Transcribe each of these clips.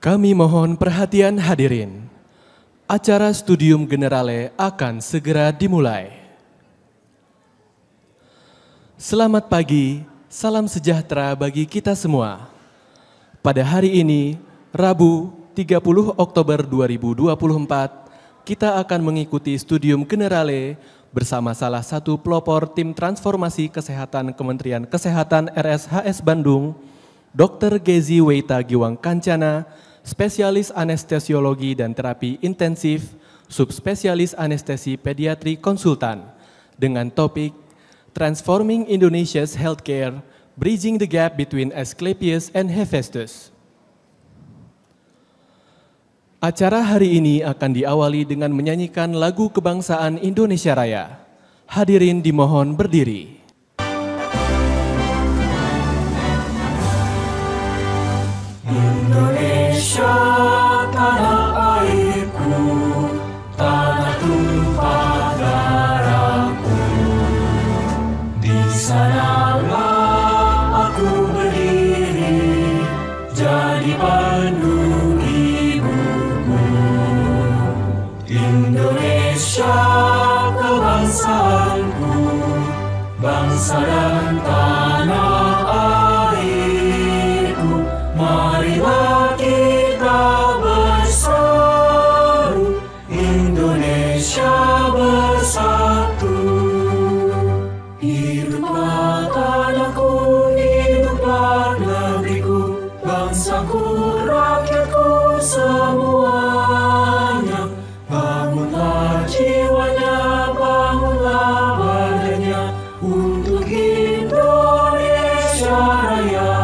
Kami mohon perhatian hadirin. Acara Studium Generale akan segera dimulai. Selamat pagi, salam sejahtera bagi kita semua. Pada hari ini, Rabu 30 Oktober 2024, kita akan mengikuti Studium Generale bersama salah satu pelopor tim transformasi kesehatan Kementerian Kesehatan RSHS Bandung, Dr. Gezi Weita Giwang Kancana, spesialis anestesiologi dan terapi intensif, subspesialis anestesi pediatri konsultan, dengan topik Transforming Indonesia's Healthcare, Bridging the Gap Between Asclepius and Hephaestus. Acara hari ini akan diawali dengan menyanyikan lagu kebangsaan Indonesia Raya. Hadirin dimohon berdiri. Indonesia, tanah airku, tanah tumpah darahku. Di sanalah aku berdiri, jadi pandu ibuku. Indonesia, kebangsaanku, bangsa dan tanah airku. Marilah kita berseru, Indonesia bersatu. Hiduplah tanahku, hiduplah negeriku, bangsaku, rakyatku semuanya. Bangunlah jiwanya, bangunlah badannya, untuk Indonesia Raya.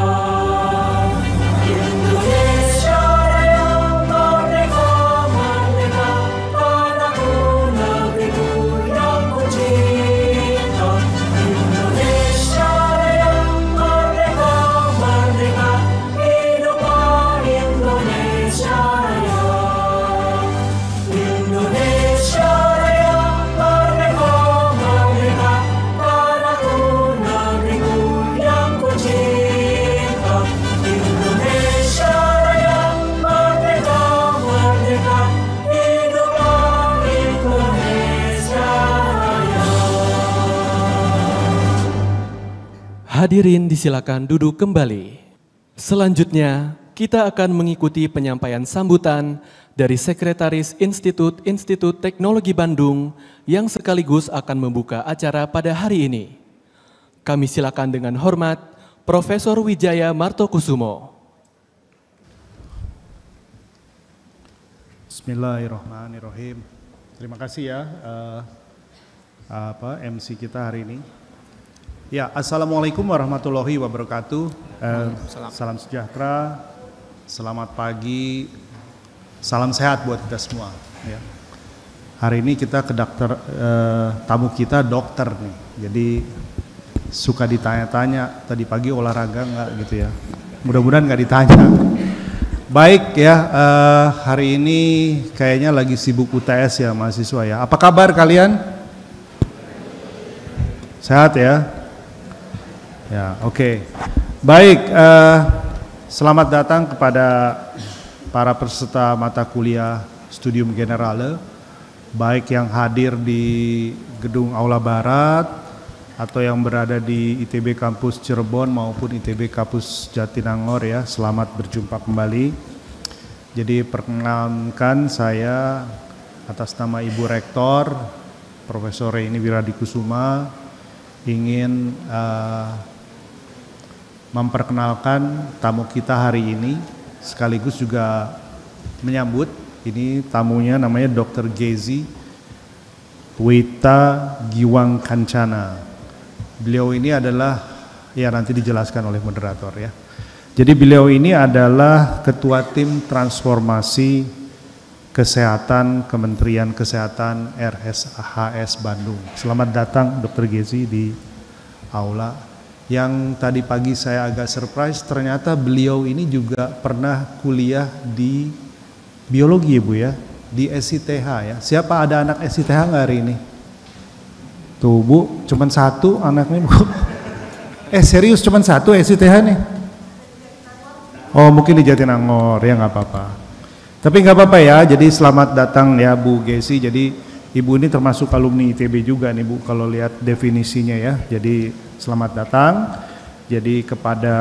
Hadirin disilakan duduk kembali. Selanjutnya, kita akan mengikuti penyampaian sambutan dari Sekretaris Institut Teknologi Bandung yang sekaligus akan membuka acara pada hari ini. Kami silakan dengan hormat Profesor Wijaya Martokusumo. Bismillahirrahmanirrahim. Terima kasih ya MC kita hari ini. Ya, Assalamualaikum warahmatullahi wabarakatuh. Salam sejahtera, selamat pagi, salam sehat buat kita semua. Ya. Hari ini kita ke tamu kita dokter nih, jadi suka ditanya-tanya, tadi pagi olahraga nggak gitu ya. Mudah-mudahan nggak ditanya. Baik ya, hari ini kayaknya lagi sibuk UTS ya mahasiswa ya. Apa kabar kalian? Sehat ya? Ya, oke. Baik, selamat datang kepada para peserta mata kuliah Studium Generale, baik yang hadir di Gedung Aula Barat atau yang berada di ITB Kampus Cirebon maupun ITB Kampus Jatinangor ya. Selamat berjumpa kembali. Jadi perkenalkan saya atas nama Ibu Rektor Profesor Reini Wiradikusuma ingin memperkenalkan tamu kita hari ini, sekaligus juga menyambut, ini tamunya namanya Dr. Gezi Weita Giwang Kancana. Beliau ini adalah, ya nanti dijelaskan oleh moderator ya. Jadi beliau ini adalah Ketua Tim Transformasi Kesehatan Kementerian Kesehatan RSHS Bandung. Selamat datang Dr. Gezi di aula. Yang tadi pagi saya agak surprise, ternyata beliau ini juga pernah kuliah di biologi ya Bu ya, di SITH ya. Siapa ada anak SITH nggak hari ini? Tuh Bu, cuman satu anaknya Bu. Serius cuman satu SITH nih? Oh mungkin di Jatinangor, ya nggak apa-apa. Tapi nggak apa-apa ya, jadi selamat datang ya Bu Gesi. Jadi Ibu ini termasuk alumni ITB juga nih Bu, kalau lihat definisinya ya. Jadi selamat datang. Jadi kepada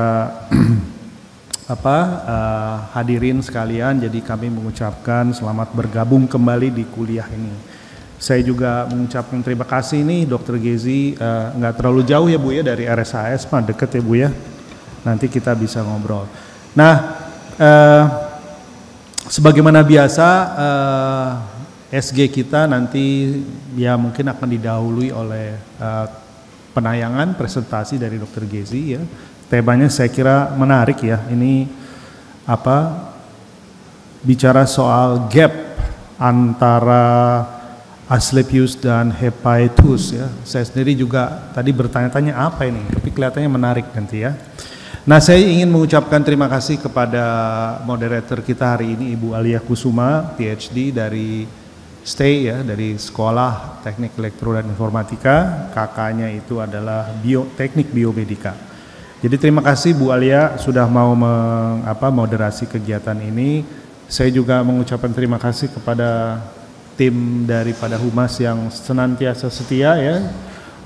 hadirin sekalian, jadi kami mengucapkan selamat bergabung kembali di kuliah ini. Saya juga mengucapkan terima kasih nih Dr. Gezi, nggak terlalu jauh ya Bu ya dari RSAS, mah deket ya Bu ya. Nanti kita bisa ngobrol. Nah, sebagaimana biasa SG kita nanti ya mungkin akan didahului oleh penayangan presentasi dari Dr. Gezi ya. Temanya saya kira menarik ya. Ini bicara soal gap antara Asclepius dan Hephaestus ya. Saya sendiri juga tadi bertanya-tanya apa ini, tapi kelihatannya menarik nanti ya. Nah, saya ingin mengucapkan terima kasih kepada moderator kita hari ini, Ibu Alia Kusuma, PhD dari STAY ya, dari Sekolah Teknik Elektro dan Informatika. Kakaknya itu adalah Teknik Biomedika. Jadi terima kasih Bu Alia sudah mau moderasi kegiatan ini. Saya juga mengucapkan terima kasih kepada tim daripada Humas yang senantiasa setia ya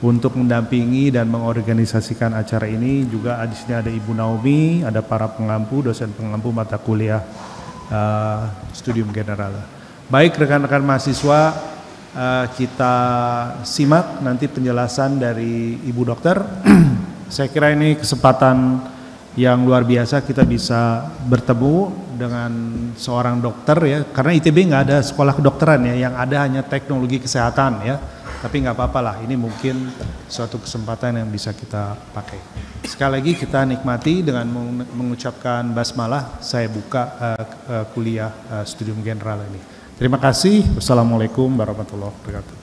untuk mendampingi dan mengorganisasikan acara ini. Juga di sini ada Ibu Naomi, ada para pengampu, dosen pengampu mata kuliah Studium Generale. Baik rekan-rekan mahasiswa, kita simak nanti penjelasan dari Ibu Dokter. Saya kira ini kesempatan yang luar biasa kita bisa bertemu dengan seorang dokter ya, karena ITB nggak ada sekolah kedokteran ya, yang ada hanya teknologi kesehatan ya. Tapi nggak apa-apa lah, ini mungkin suatu kesempatan yang bisa kita pakai. Sekali lagi kita nikmati dengan mengucapkan basmalah, saya buka kuliah Studium Generale ini. Terima kasih. Wassalamualaikum warahmatullahi wabarakatuh.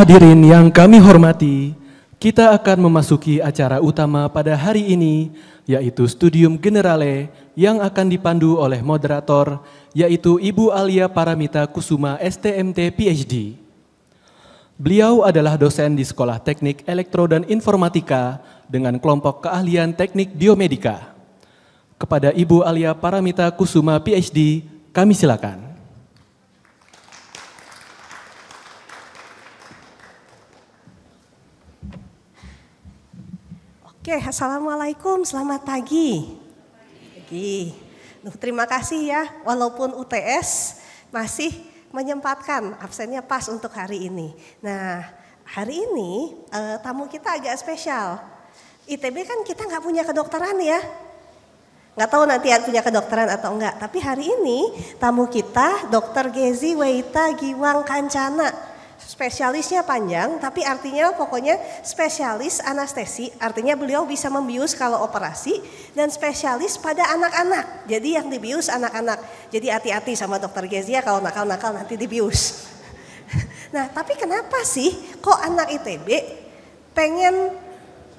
Hadirin yang kami hormati, kita akan memasuki acara utama pada hari ini, yaitu Studium Generale yang akan dipandu oleh moderator, yaitu Ibu Alia Paramita Kusuma, STMT PhD. Beliau adalah dosen di Sekolah Teknik Elektro dan Informatika dengan kelompok keahlian Teknik Biomedika. Kepada Ibu Alia Paramita Kusuma, PhD, kami silakan. Oke, assalamualaikum, selamat pagi. Terima kasih ya, walaupun UTS masih menyempatkan absennya pas untuk hari ini. Nah, hari ini tamu kita agak spesial. ITB kan kita nggak punya kedokteran ya. Nggak tahu nanti punya kedokteran atau enggak. Tapi hari ini tamu kita Dr. Gezi Weita Giwang Kancana. Spesialisnya panjang, tapi artinya pokoknya spesialis anestesi, artinya beliau bisa membius kalau operasi, dan spesialis pada anak-anak. Jadi yang dibius anak-anak. Jadi hati-hati sama Dokter Gezi ya, kalau nakal-nakal nanti dibius. Nah, tapi kenapa sih kok anak ITB pengen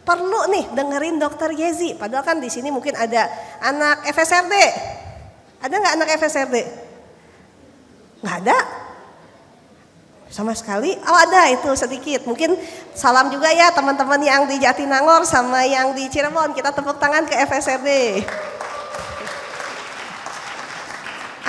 perlu nih dengerin Dokter Gezi? Padahal kan di sini mungkin ada anak FSRD. Ada nggak anak FSRD? Nggak ada. Sama sekali, ada itu sedikit. Mungkin salam juga ya teman-teman yang di Jatinangor sama yang di Cirebon. Kita tepuk tangan ke FSRD.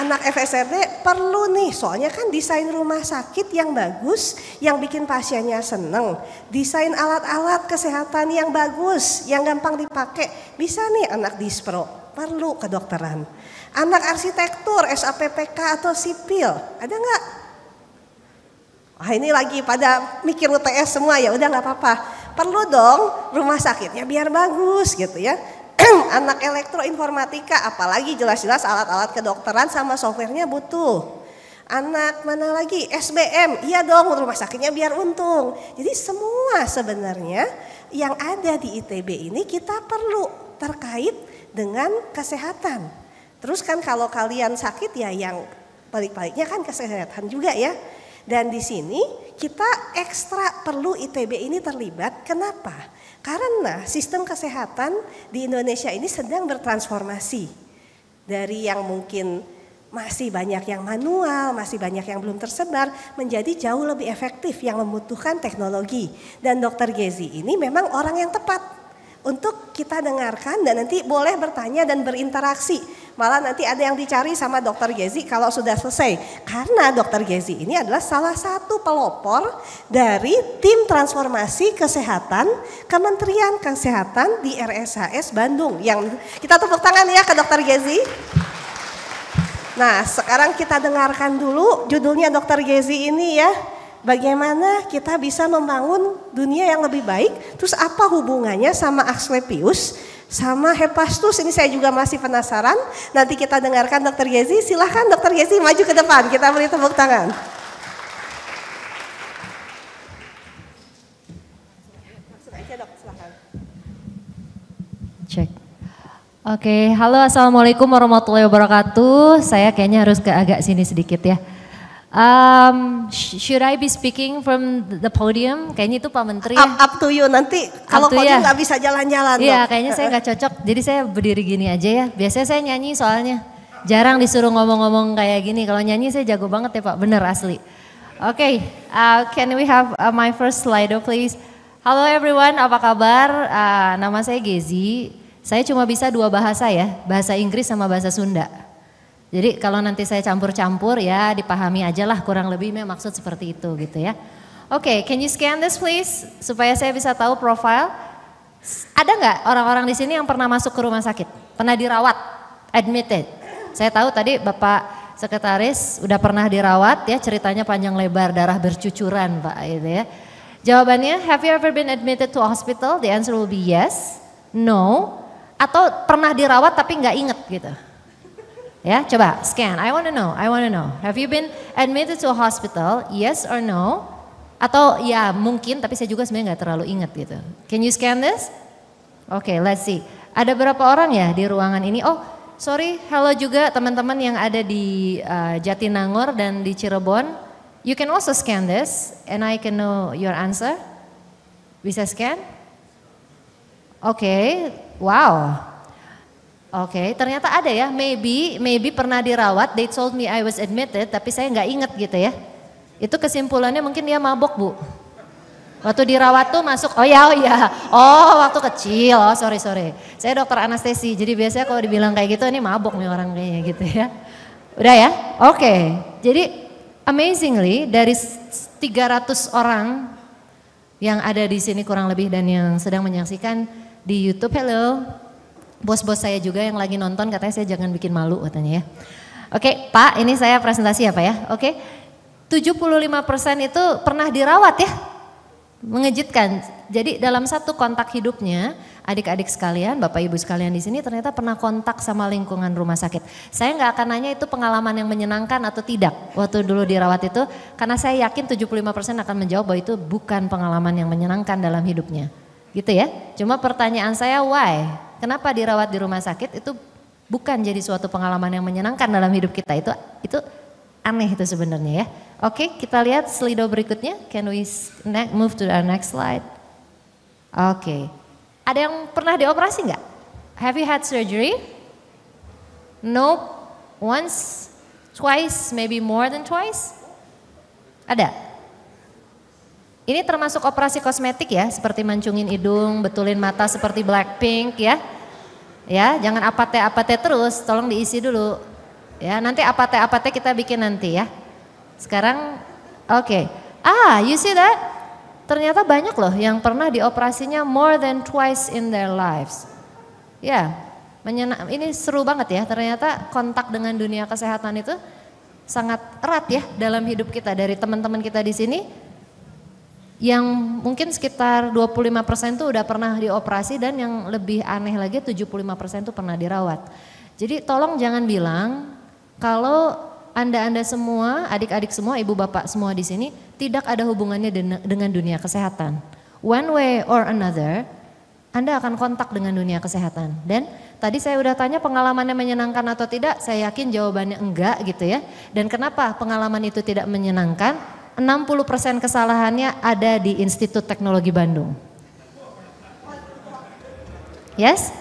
Anak FSRD perlu nih, soalnya kan desain rumah sakit yang bagus, yang bikin pasiennya seneng. Desain alat-alat kesehatan yang bagus, yang gampang dipakai. Bisa nih anak dispro, perlu kedokteran. Anak arsitektur, SAPPK atau sipil, ada nggak? Ini lagi pada mikir UTS semua, ya udah nggak apa-apa. Perlu dong rumah sakitnya biar bagus gitu ya. Anak elektroinformatika, apalagi jelas-jelas alat-alat kedokteran sama softwarenya butuh. Anak mana lagi? SBM, iya dong rumah sakitnya biar untung. Jadi semua sebenarnya yang ada di ITB ini kita perlu terkait dengan kesehatan. Terus kan kalau kalian sakit ya yang balik-baliknya kan kesehatan juga ya. Dan di sini kita ekstra perlu ITB ini terlibat. Kenapa? Karena sistem kesehatan di Indonesia ini sedang bertransformasi. Dari yang mungkin masih banyak yang manual, masih banyak yang belum tersebar, menjadi jauh lebih efektif yang membutuhkan teknologi. Dan Dr. Gezi ini memang orang yang tepat untuk kita dengarkan dan nanti boleh bertanya dan berinteraksi. Malah nanti ada yang dicari sama Dr. Gezi kalau sudah selesai. Karena Dr. Gezi ini adalah salah satu pelopor dari tim transformasi kesehatan Kementerian Kesehatan di RSHS Bandung. Yang kita tepuk tangan ya ke Dr. Gezi. Nah, sekarang kita dengarkan dulu judulnya Dr. Gezi ini ya. Bagaimana kita bisa membangun dunia yang lebih baik. Terus apa hubungannya sama Asklepios, sama Hephaestus? Ini saya juga masih penasaran. Nanti kita dengarkan Dr. Gezi. Silahkan Dr. Gezi maju ke depan. Kita beri tepuk tangan. Langsung aja dok, silahkan. Cek. Oke, halo assalamualaikum warahmatullahi wabarakatuh. Saya kayaknya harus ke agak sini sedikit ya. Should I be speaking from the podium? Kayaknya itu Pak Menteri. Up to you, nanti kalau podium nggak bisa jalan-jalan. Iya, kayaknya saya nggak cocok. Jadi saya berdiri gini aja ya. Biasanya saya nyanyi soalnya. Jarang disuruh ngomong-ngomong kayak gini. Kalau nyanyi saya jago banget ya Pak, bener asli. Oke, can we have my first slide please? Halo everyone, apa kabar? Nama saya Gezi. Saya cuma bisa 2 bahasa ya, bahasa Inggris sama bahasa Sunda. Jadi kalau nanti saya campur-campur ya dipahami aja lah, kurang lebih memang maksud seperti itu gitu ya. Oke, can you scan this please supaya saya bisa tahu profile. Ada nggak orang-orang di sini yang pernah masuk ke rumah sakit? Pernah dirawat, admitted? Saya tahu tadi Bapak Sekretaris udah pernah dirawat ya, ceritanya panjang lebar, darah bercucuran Pak gitu ya. Jawabannya, have you ever been admitted to a hospital? The answer will be yes, no, atau pernah dirawat tapi nggak inget gitu. Ya, coba scan. I want to know. Have you been admitted to a hospital? Yes or no? Atau ya mungkin, tapi saya juga sebenarnya nggak terlalu ingat gitu. Can you scan this? Oke, let's see. Ada berapa orang ya di ruangan ini? Oh, sorry. Hello juga teman-teman yang ada di Jatinangor dan di Cirebon. You can also scan this, and I can know your answer. Bisa scan? Oke, wow. Oke, ternyata ada ya, maybe pernah dirawat, they told me I was admitted, tapi saya nggak inget gitu ya. Itu kesimpulannya mungkin dia mabok Bu. Waktu dirawat tuh masuk, oh ya, waktu kecil, sorry. Saya dokter anestesi, jadi biasanya kalau dibilang kayak gitu, ini mabok nih orang kayaknya gitu ya. Udah ya, oke. Jadi amazingly dari 300 orang yang ada di sini kurang lebih dan yang sedang menyaksikan di YouTube, hello. Bos-bos saya juga yang lagi nonton katanya saya jangan bikin malu katanya ya. Oke Pak, ini saya presentasi ya Pak ya. Oke, 75% itu pernah dirawat ya. Mengejutkan. Jadi dalam satu kontak hidupnya, adik-adik sekalian, Bapak Ibu sekalian di sini ternyata pernah kontak sama lingkungan rumah sakit. Saya nggak akan nanya itu pengalaman yang menyenangkan atau tidak waktu dulu dirawat itu, karena saya yakin 75% akan menjawab bahwa itu bukan pengalaman yang menyenangkan dalam hidupnya. Gitu ya. Cuma pertanyaan saya why? Kenapa dirawat di rumah sakit itu bukan jadi suatu pengalaman yang menyenangkan dalam hidup kita, itu aneh itu sebenarnya ya. Oke, kita lihat slide berikutnya. Can we move to our next slide? Oke. Ada yang pernah dioperasi nggak? Have you had surgery? Nope. Once, twice, maybe more than twice? Ada? Ini termasuk operasi kosmetik ya, seperti mancungin hidung, betulin mata seperti Blackpink ya. Ya, jangan apate-apate terus, tolong diisi dulu. Ya, nanti apate-apate kita bikin nanti ya. Sekarang, oke. You see that? Ternyata banyak loh yang pernah dioperasinya more than twice in their lives. Ya, ini seru banget ya, ternyata kontak dengan dunia kesehatan itu sangat erat ya dalam hidup kita. Dari teman-teman kita di sini, yang mungkin sekitar 25% itu udah pernah dioperasi dan yang lebih aneh lagi 75% itu pernah dirawat. Jadi tolong jangan bilang kalau Anda semua, adik-adik semua, ibu bapak semua di sini tidak ada hubungannya dengan dunia kesehatan. One way or another, Anda akan kontak dengan dunia kesehatan. Dan tadi saya udah tanya pengalamannya menyenangkan atau tidak, saya yakin jawabannya enggak gitu ya. Dan kenapa pengalaman itu tidak menyenangkan? 60% kesalahannya ada di Institut Teknologi Bandung. Yes?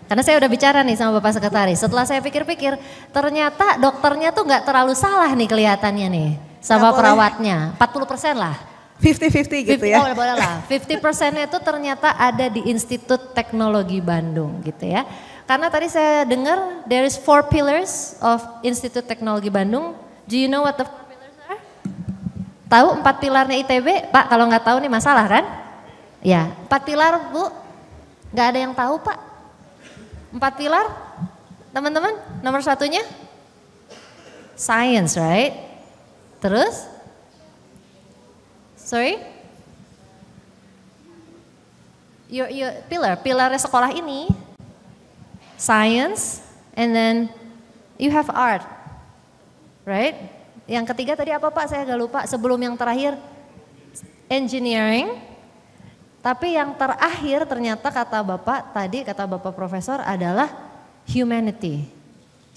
Karena saya udah bicara nih sama Bapak Sekretaris. Setelah saya pikir-pikir, ternyata dokternya tuh nggak terlalu salah nih kelihatannya nih. Sama Nggak boleh. perawatnya, 40% lah. 50-50 gitu ya. Oh boleh lah, 50%-nya itu ternyata ada di Institut Teknologi Bandung gitu ya. Karena tadi saya dengar there is 4 pillars of Institut Teknologi Bandung. Do you know what the 4 pillars are? Tahu 4 pilarnya ITB? Pak kalau nggak tahu nih masalah kan? Ya, 4 pilar Bu, nggak ada yang tahu Pak. 4 pilar, teman-teman, nomor satunya? Science, right? Terus? Sorry? Your pilarnya sekolah ini, science, and then you have art, right? Yang ketiga tadi apa Pak? Saya agak lupa. Sebelum yang terakhir, engineering. Tapi yang terakhir ternyata kata Bapak tadi, kata Bapak Profesor adalah humanity.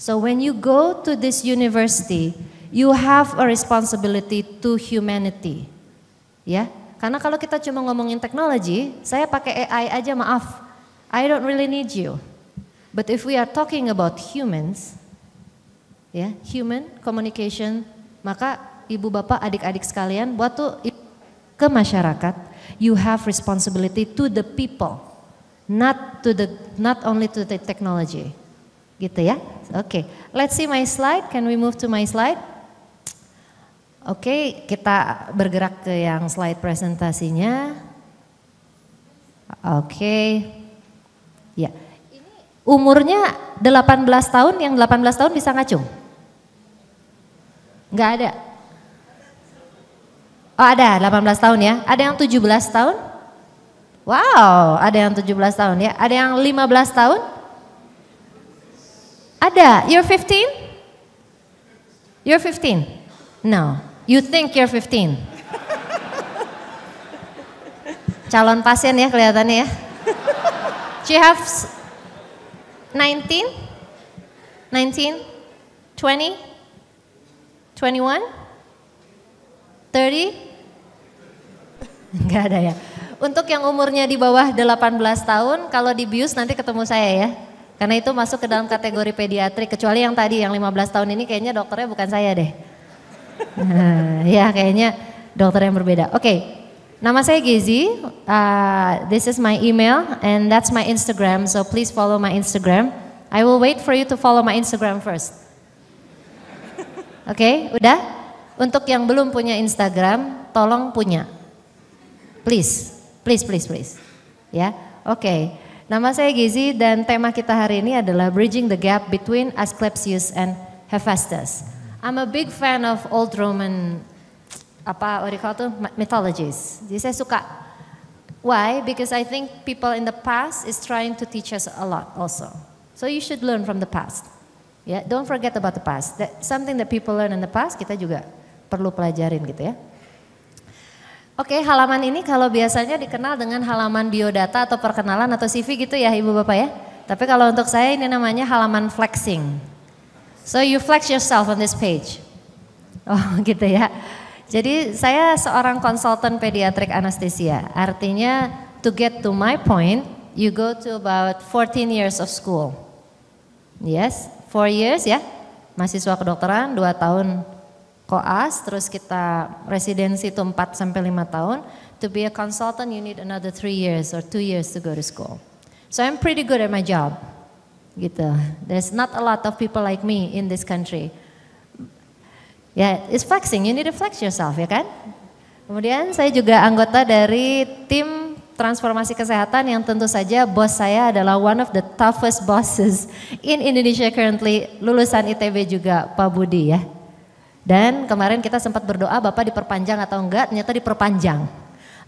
So when you go to this university, you have a responsibility to humanity. Ya, karena kalau kita cuma ngomongin teknologi, saya pakai AI aja maaf, I don't really need you. But if we are talking about humans, ya, human communication, maka ibu bapak adik-adik sekalian buat tuh ke masyarakat, you have responsibility to the people, not only to the technology, gitu ya. Oke, let's see my slide. Can we move to my slide? Oke, kita bergerak ke yang slide presentasinya. Oke, ya. Ini umurnya 18 tahun, yang 18 tahun bisa ngacung? Nggak ada? Oh ada, 18 tahun ya. Ada yang 17 tahun? Wow, ada yang 17 tahun ya. Ada yang 15 tahun? Ada, you're 15? You're 15? No. You think you're 15. Calon pasien ya kelihatannya ya. Do you have 19? 19? 20? 21? 30? Enggak ada ya. Untuk yang umurnya di bawah 18 tahun, kalau dibius nanti ketemu saya ya. Karena itu masuk ke dalam kategori pediatrik. Kecuali yang tadi, yang 15 tahun ini kayaknya dokternya bukan saya deh. Ya kayaknya dokter yang berbeda. Oke, nama saya Gezi. This is my email and that's my Instagram. So please follow my Instagram. I will wait for you to follow my Instagram first. Oke, udah? Untuk yang belum punya Instagram, tolong punya. Please, please, please, please. Ya, oke. Nama saya Gezi dan tema kita hari ini adalah Bridging the Gap Between Asclepius and Hephaestus. I'm a big fan of old Roman mythologies. Jadi saya suka. Why? Because I think people in the past is trying to teach us a lot also. So you should learn from the past. Yeah, don't forget about the past. That something that people learn in the past kita juga perlu pelajarin gitu ya. Oke, halaman ini kalau biasanya dikenal dengan halaman biodata atau perkenalan atau CV gitu ya Ibu Bapak ya. Tapi kalau untuk saya ini namanya halaman flexing. So you flex yourself on this page. Oh gitu ya. Jadi saya seorang konsultan pediatrik anestesia. Artinya to get to my point, you go to about 14 years of school. Yes, 4 years ya. Mahasiswa kedokteran, 2 tahun koas, terus kita residensi itu 4 sampai 5 tahun. To be a consultant you need another 3 years or 2 years to go to school. So I'm pretty good at my job. Gitu. There's not a lot of people like me in this country. Ya, it's flexing. You need to flex yourself, ya kan? Kemudian saya juga anggota dari tim transformasi kesehatan yang tentu saja bos saya adalah one of the toughest bosses in Indonesia currently, lulusan ITB juga, Pak Budi ya. Dan kemarin kita sempat berdoa Bapak diperpanjang atau enggak, ternyata diperpanjang.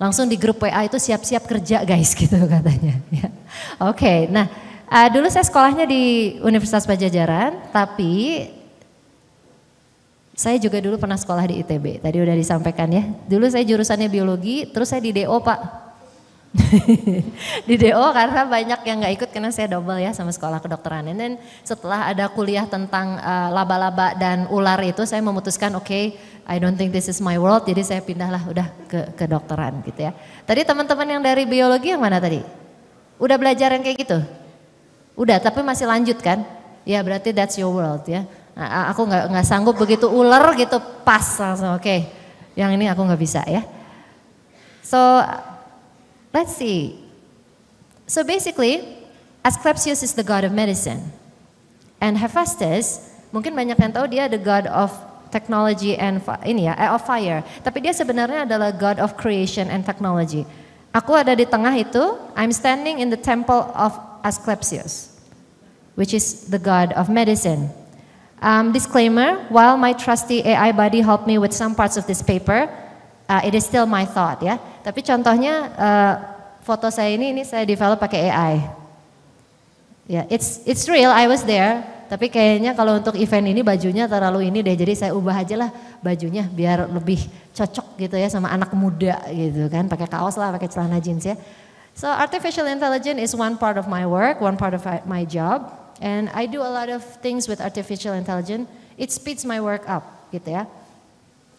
Langsung di grup WA itu siap-siap kerja guys gitu katanya. Ya. Oke, nah dulu saya sekolahnya di Universitas Padjadjaran, tapi saya juga dulu pernah sekolah di ITB, tadi udah disampaikan ya. Dulu saya jurusannya biologi, terus saya di DO Pak. Di DO karena banyak yang gak ikut karena saya double ya sama sekolah kedokteran. Dan setelah ada kuliah tentang laba-laba dan ular itu saya memutuskan oke, I don't think this is my world, jadi saya pindahlah udah ke kedokteran gitu ya. Tadi teman-teman yang dari biologi yang mana tadi? Udah belajar yang kayak gitu? Udah, tapi masih lanjut kan? Ya berarti that's your world ya. Nah, aku nggak sanggup begitu ular gitu pas langsung. Oke, yang ini aku nggak bisa ya. So let's see. So basically, Asclepius is the god of medicine, and Hephaestus mungkin banyak yang tahu dia the god of technology and of fire. Tapi dia sebenarnya adalah god of creation and technology. Aku ada di tengah itu. I'm standing in the temple of Asclepius, which is the god of medicine. Disclaimer, while my trusty AI buddy helped me with some parts of this paper, it is still my thought ya. Tapi contohnya foto saya ini saya develop pakai AI. Ya, it's real, I was there. Tapi kayaknya kalau untuk event ini bajunya terlalu ini deh, jadi saya ubah aja lah bajunya biar lebih cocok gitu ya sama anak muda gitu kan, pakai kaos lah, pakai celana jeans ya. So artificial intelligence is one part of my work, one part of my job, and I do a lot of things with artificial intelligence. It speeds my work up, gitu ya.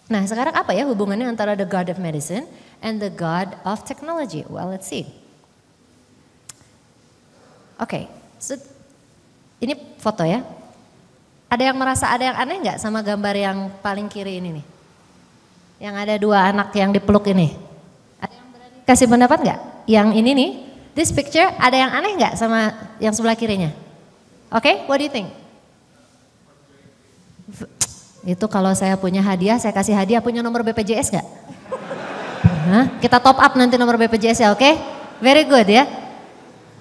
Nah, sekarang apa ya hubungannya antara the god of medicine and the god of technology? Well, let's see. Oke, so ini foto ya. Ada yang merasa ada yang aneh nggak sama gambar yang paling kiri ini nih? Yang ada dua anak yang dipeluk ini. Ada yang berani kasih pendapat nggak? Yang ini nih, this picture ada yang aneh nggak sama yang sebelah kirinya? Oke, what do you think? Itu kalau saya punya hadiah, saya kasih hadiah. Punya nomor BPJS nggak? Kita top up nanti nomor BPJS ya, oke? Very good ya.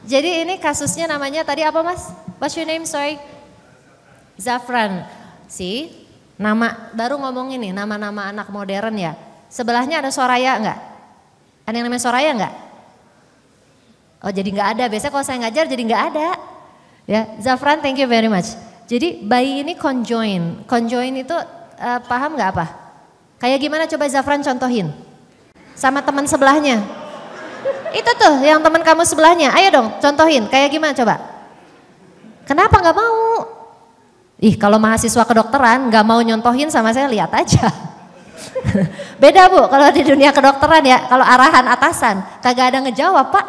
Jadi ini kasusnya namanya tadi apa mas? What's your name, sorry? Zafran. See, nama baru ngomong ini, nama-nama anak modern ya. Sebelahnya ada Soraya nggak? Ada yang namanya Soraya nggak? Oh jadi nggak ada, biasanya kalau saya ngajar jadi nggak ada. Ya, Zafran thank you very much. Jadi bayi ini conjoin itu paham nggak apa? Kayak gimana coba Zafran contohin? Sama teman sebelahnya. Itu tuh yang teman kamu sebelahnya, ayo dong contohin kayak gimana coba? Kenapa nggak mau? Ih kalau mahasiswa kedokteran nggak mau nyontohin sama saya lihat aja. Beda bu, kalau di dunia kedokteran ya, kalau arahan atasan kagak ada ngejawab pak.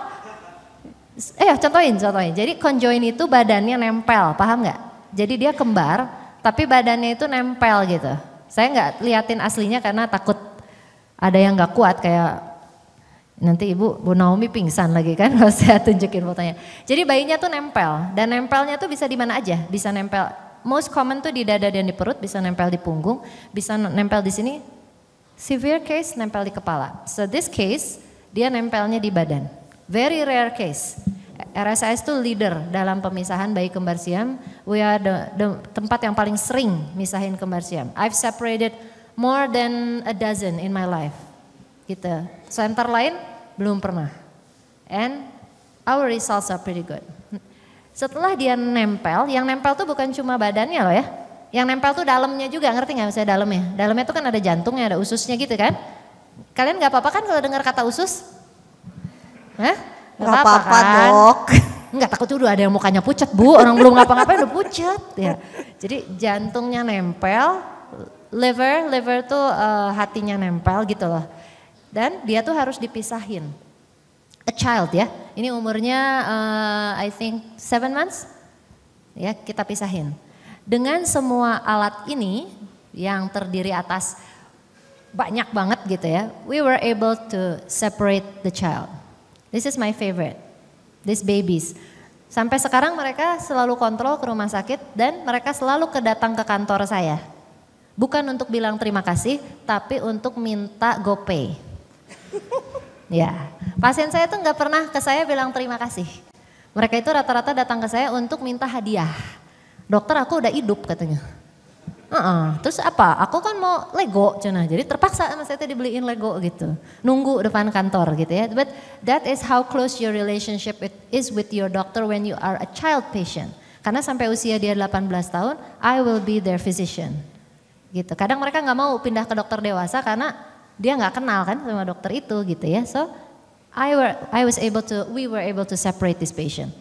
Contohin. Jadi conjoin itu badannya nempel, paham nggak? Jadi dia kembar, tapi badannya itu nempel gitu. Saya nggak liatin aslinya karena takut ada yang nggak kuat kayak nanti Bu Naomi pingsan lagi kan kalau saya tunjukin fotonya. Jadi bayinya tuh nempel dan nempelnya tuh bisa di mana aja, bisa nempel. Most common tuh di dada dan di perut, bisa nempel di punggung, bisa nempel di sini. Severe case nempel di kepala. So this case dia nempelnya di badan. Very rare case. RSIS itu leader dalam pemisahan bayi kembar siam. We are the tempat yang paling sering misahin kembar siam. I've separated more than a dozen in my life. Gitu. Center lain belum pernah. And our results are pretty good. Setelah dia nempel, yang nempel tuh bukan cuma badannya loh ya. Yang nempel tuh dalamnya juga, ngerti nggak misalnya dalamnya? Dalamnya tuh kan ada jantungnya, ada ususnya gitu kan. Kalian nggak apa-apa kan kalau dengar kata usus? Hah? Nggak apa-apa kan? dok. Enggak, takut udah ada yang mukanya pucat bu, orang belum ngapa-ngapain udah pucat. Ya. Jadi jantungnya nempel, liver tuh hatinya nempel gitu loh. Dan dia tuh harus dipisahin. A child ya, ini umurnya I think 7 months. Ya kita pisahin. Dengan semua alat ini yang terdiri atas banyak banget gitu ya, we were able to separate the child. This is my favorite, these babies. Sampai sekarang mereka selalu kontrol ke rumah sakit dan mereka selalu datang ke kantor saya. Bukan untuk bilang terima kasih, tapi untuk minta GoPay. Ya, pasien saya tuh nggak pernah ke saya bilang terima kasih. Mereka itu rata-rata datang ke saya untuk minta hadiah. Dokter aku udah hidup katanya. Terus apa? Aku kan mau Lego cina. Jadi terpaksa sama saya dibeliin Lego gitu. Nunggu depan kantor gitu ya. But that is how close your relationship is with your doctor when you are a child patient. Karena sampai usia dia 18 tahun, I will be their physician. Gitu. Kadang mereka nggak mau pindah ke dokter dewasa karena dia nggak kenal kan sama dokter itu gitu ya. So we were able to separate this patient.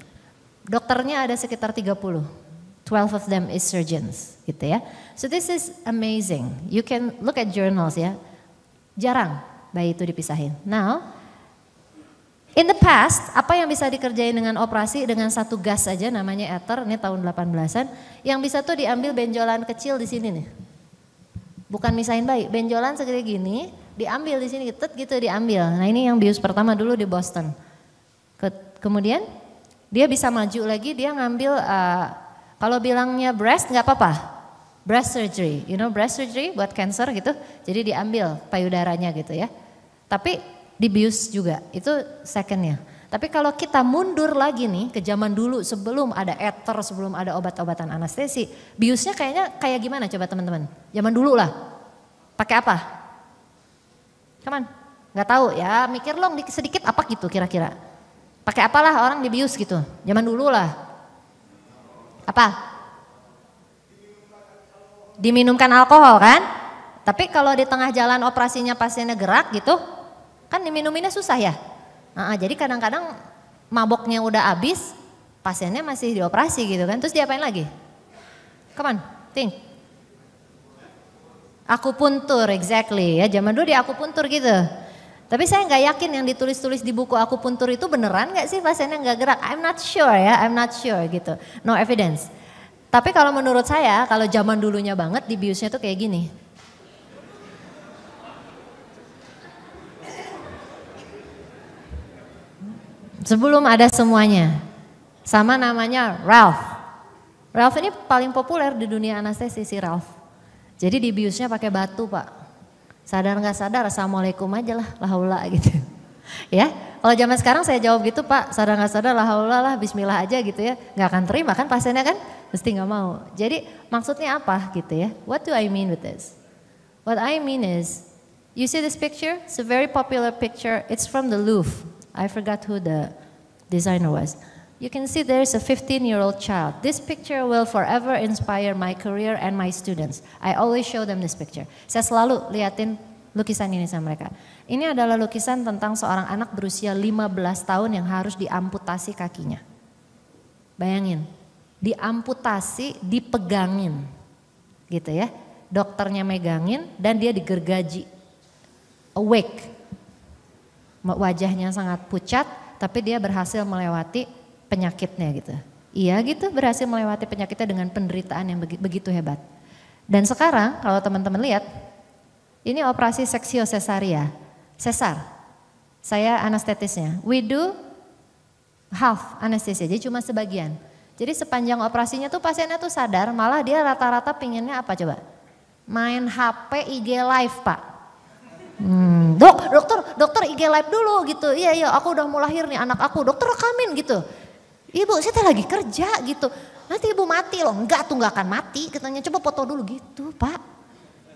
Dokternya ada sekitar 30. 12 of them is surgeons gitu ya. So this is amazing. You can look at journals ya. Jarang bayi itu dipisahin. Now, In the past, apa yang bisa dikerjain dengan operasi dengan satu gas saja namanya ether, ini tahun 18-an, yang bisa tuh diambil benjolan kecil di sini nih. Bukan misahin bayi, benjolan segede gini, diambil di sini, gitu diambil. Nah ini yang bius pertama dulu di Boston. Kemudian dia bisa maju lagi, dia ngambil, kalau bilangnya breast nggak apa-apa, breast surgery, you know breast surgery buat cancer gitu, jadi diambil payudaranya gitu ya. Tapi dibius juga, itu secondnya. Tapi kalau kita mundur lagi nih ke zaman dulu sebelum ada ether, sebelum ada obat-obatan anestesi, biusnya kayaknya kayak gimana coba teman-teman? Zaman dulu lah, pakai apa? Come on, nggak tahu ya, mikir dong sedikit apa gitu kira-kira. Pakai apalah orang dibius gitu, zaman dulu lah. Apa? Diminumkan alkohol kan? Tapi kalau di tengah jalan operasinya pasiennya gerak gitu, kan diminuminnya susah ya. Jadi kadang-kadang maboknya udah habis, pasiennya masih dioperasi gitu kan. Terus diapain lagi? Come on, think. Akupuntur, exactly ya. Zaman dulu di akupuntur gitu. Tapi saya nggak yakin yang ditulis-tulis di buku akupuntur itu beneran nggak sih pasiennya nggak gerak? I'm not sure ya, I'm not sure gitu. No evidence. Tapi kalau menurut saya, kalau zaman dulunya banget dibiusnya tuh kayak gini. Sebelum ada semuanya. Sama namanya Ralph. Ralph ini paling populer di dunia anestesi si Ralph. Jadi dibiusnya pakai batu Pak. Sadar nggak sadar, assalamualaikum aja lah, la haula gitu. Ya, kalau zaman sekarang saya jawab gitu Pak, sadar nggak sadar, la haula lah, bismillah aja gitu ya. Nggak akan terima kan pasiennya kan, mesti nggak mau. Jadi maksudnya apa gitu ya? What do I mean with this? What I mean is, you see this picture? It's a very popular picture. It's from the Louvre. I forgot who the designer was. You can see there's a 15-year-old child. This picture will forever inspire my career and my students. I always show them this picture. Saya selalu liatin lukisan ini sama mereka. Ini adalah lukisan tentang seorang anak berusia 15 tahun yang harus diamputasi kakinya. Bayangin, diamputasi, dipegangin. Gitu ya, dokternya megangin dan dia digergaji. Awake. Wajahnya sangat pucat, tapi dia berhasil melewati penyakitnya gitu. Iya gitu, berhasil melewati penyakitnya dengan penderitaan yang begitu hebat. Dan sekarang kalau teman-teman lihat, ini operasi seksio cesaria, sesar. Saya anestetisnya, we do half anestesia, jadi cuma sebagian. Jadi sepanjang operasinya tuh pasiennya tuh sadar, malah dia rata-rata pinginnya apa coba? Main HP IG live Pak. Dokter IG live dulu gitu. Iya aku udah mau lahir nih anak aku, dokter rekamin gitu. Ibu saya lagi kerja gitu. Nanti ibu mati loh, enggak tuh enggak akan mati katanya, coba foto dulu gitu Pak.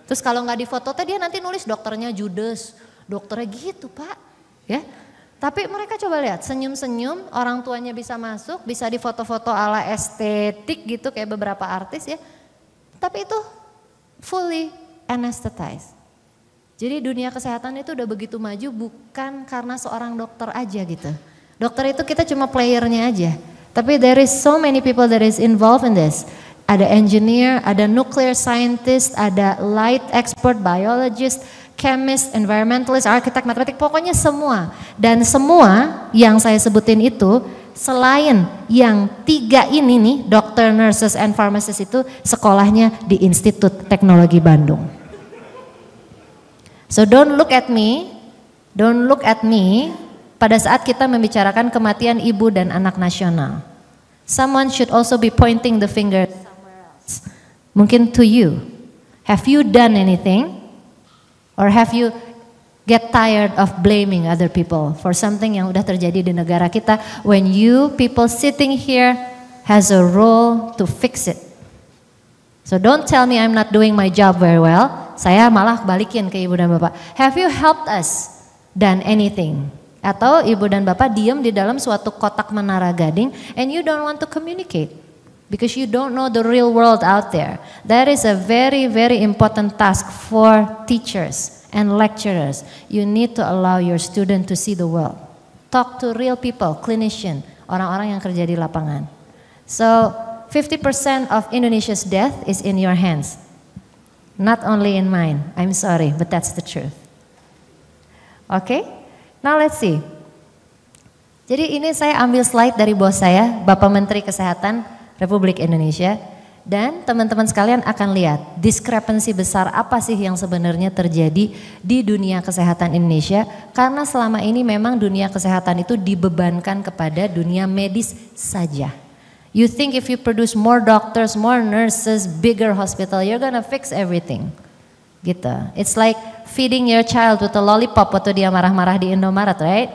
Terus kalau nggak difoto dia nanti nulis dokternya judes, dokternya gitu Pak. Ya. Tapi mereka coba lihat senyum-senyum, orang tuanya bisa masuk, bisa difoto-foto ala estetik gitu kayak beberapa artis ya. Tapi itu fully anesthetized. Jadi dunia kesehatan itu udah begitu maju bukan karena seorang dokter aja gitu. Dokter itu kita cuma playernya aja. Tapi there is so many people that is involved in this. Ada engineer, ada nuclear scientist, ada light expert, biologist, chemist, environmentalist, architect, matematik, pokoknya semua. Dan semua yang saya sebutin itu selain yang 3 ini nih, dokter, nurses, and pharmacists itu sekolahnya di Institut Teknologi Bandung. So don't look at me pada saat kita membicarakan kematian ibu dan anak nasional. Someone should also be pointing the finger somewhere else. Mungkin to you. Have you done anything? Or have you get tired of blaming other people for something yang udah terjadi di negara kita when you people sitting here has a role to fix it. So don't tell me I'm not doing my job very well. Saya malah balikin ke ibu dan bapak. Have you helped us done anything? Atau ibu dan bapak diam di dalam suatu kotak menara gading and you don't want to communicate because you don't know the real world out there. That is a very, very important task for teachers and lecturers. You need to allow your student to see the world. Talk to real people, clinician, orang-orang yang kerja di lapangan. So 50% of Indonesia's death is in your hands. Not only in mine. I'm sorry, but that's the truth. Okay? Now let's see. Jadi ini saya ambil slide dari bos saya, Bapak Menteri Kesehatan Republik Indonesia. Dan teman-teman sekalian akan lihat diskrepensi besar apa sih yang sebenarnya terjadi di dunia kesehatan Indonesia. Karena selama ini memang dunia kesehatan itu dibebankan kepada dunia medis saja. You think if you produce more doctors, more nurses, bigger hospital, you're gonna fix everything. Gitu. It's like feeding your child with a lollipop waktu dia marah-marah di Indomaret, right?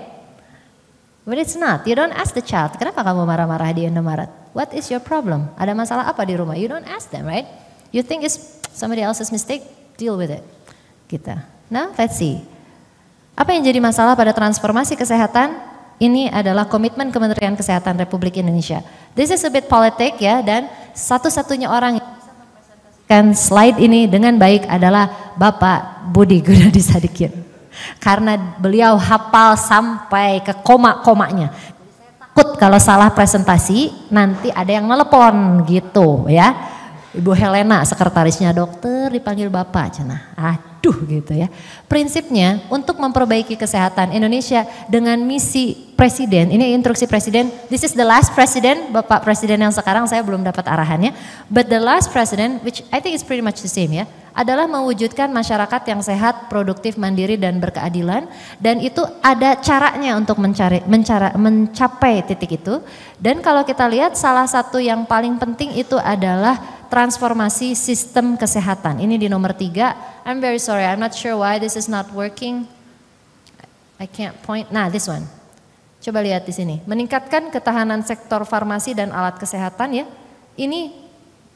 But it's not. You don't ask the child, kenapa kamu marah-marah di Indomaret? What is your problem? Ada masalah apa di rumah? You don't ask them, right? You think it's somebody else's mistake, deal with it. Gitu. Now, let's see. Apa yang jadi masalah pada transformasi kesehatan? Ini adalah komitmen Kementerian Kesehatan Republik Indonesia. This is a bit politik ya, dan satu-satunya orang yang bisa mempresentasikan slide ini dengan baik adalah Bapak Budi Gunadi Sadikin. Karena beliau hafal sampai ke koma-komanya. Jadi saya takut kalau salah presentasi nanti ada yang nelepon gitu ya. Ibu Helena sekretarisnya dokter dipanggil Bapak cenah. Aduh gitu ya. Prinsipnya untuk memperbaiki kesehatan Indonesia dengan misi presiden, ini instruksi presiden, this is the last president, Bapak Presiden yang sekarang saya belum dapat arahannya, but the last president which I think is pretty much the same ya, adalah mewujudkan masyarakat yang sehat, produktif, mandiri dan berkeadilan, dan itu ada caranya untuk mencapai titik itu. Dan kalau kita lihat salah satu yang paling penting itu adalah transformasi sistem kesehatan. Ini di nomor 3. I'm very sorry, I'm not sure why this is not working. I can't point. Nah, this one. Coba lihat di sini. Meningkatkan ketahanan sektor farmasi dan alat kesehatan ya. Ini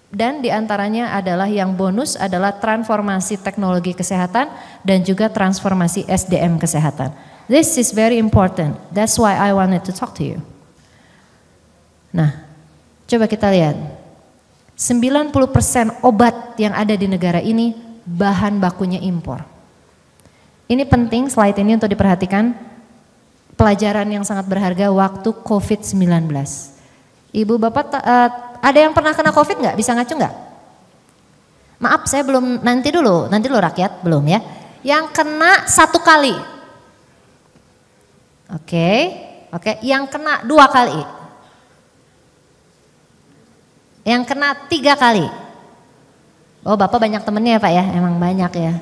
dan diantaranya adalah yang bonus adalah transformasi teknologi kesehatan dan juga transformasi SDM kesehatan. This is very important. That's why I wanted to talk to you. Nah, coba kita lihat. 90% obat yang ada di negara ini bahan bakunya impor. Ini penting slide ini untuk diperhatikan. Pelajaran yang sangat berharga waktu COVID-19. Ibu bapak ada yang pernah kena COVID nggak? Bisa ngacu nggak? Maaf saya belum, nanti dulu rakyat belum ya. Yang kena 1 kali. Oke. Yang kena 2 kali. Yang kena 3 kali. Oh bapak banyak temennya ya pak ya, emang banyak ya.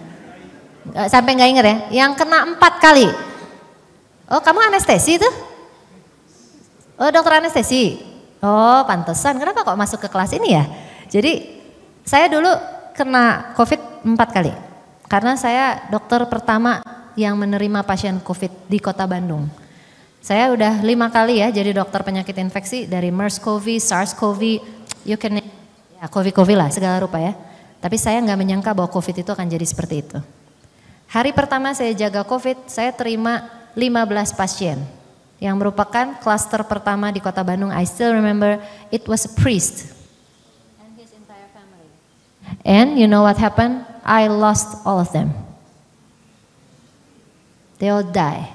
Sampai nggak inget ya. Yang kena 4 kali. Oh kamu anestesi tuh? Oh dokter anestesi? Oh pantesan, kenapa kok masuk ke kelas ini ya? Jadi saya dulu kena COVID 4 kali. Karena saya dokter pertama yang menerima pasien COVID di kota Bandung. Saya udah 5 kali ya jadi dokter penyakit infeksi dari MERS-CoV, SARS-CoV, you can, ya COVID lah segala rupa ya. Tapi saya nggak menyangka bahwa COVID itu akan jadi seperti itu. Hari pertama saya jaga COVID, saya terima 15 pasien yang merupakan klaster pertama di kota Bandung. I still remember it was a priest and his entire family. And you know what happened? I lost all of them. They all die.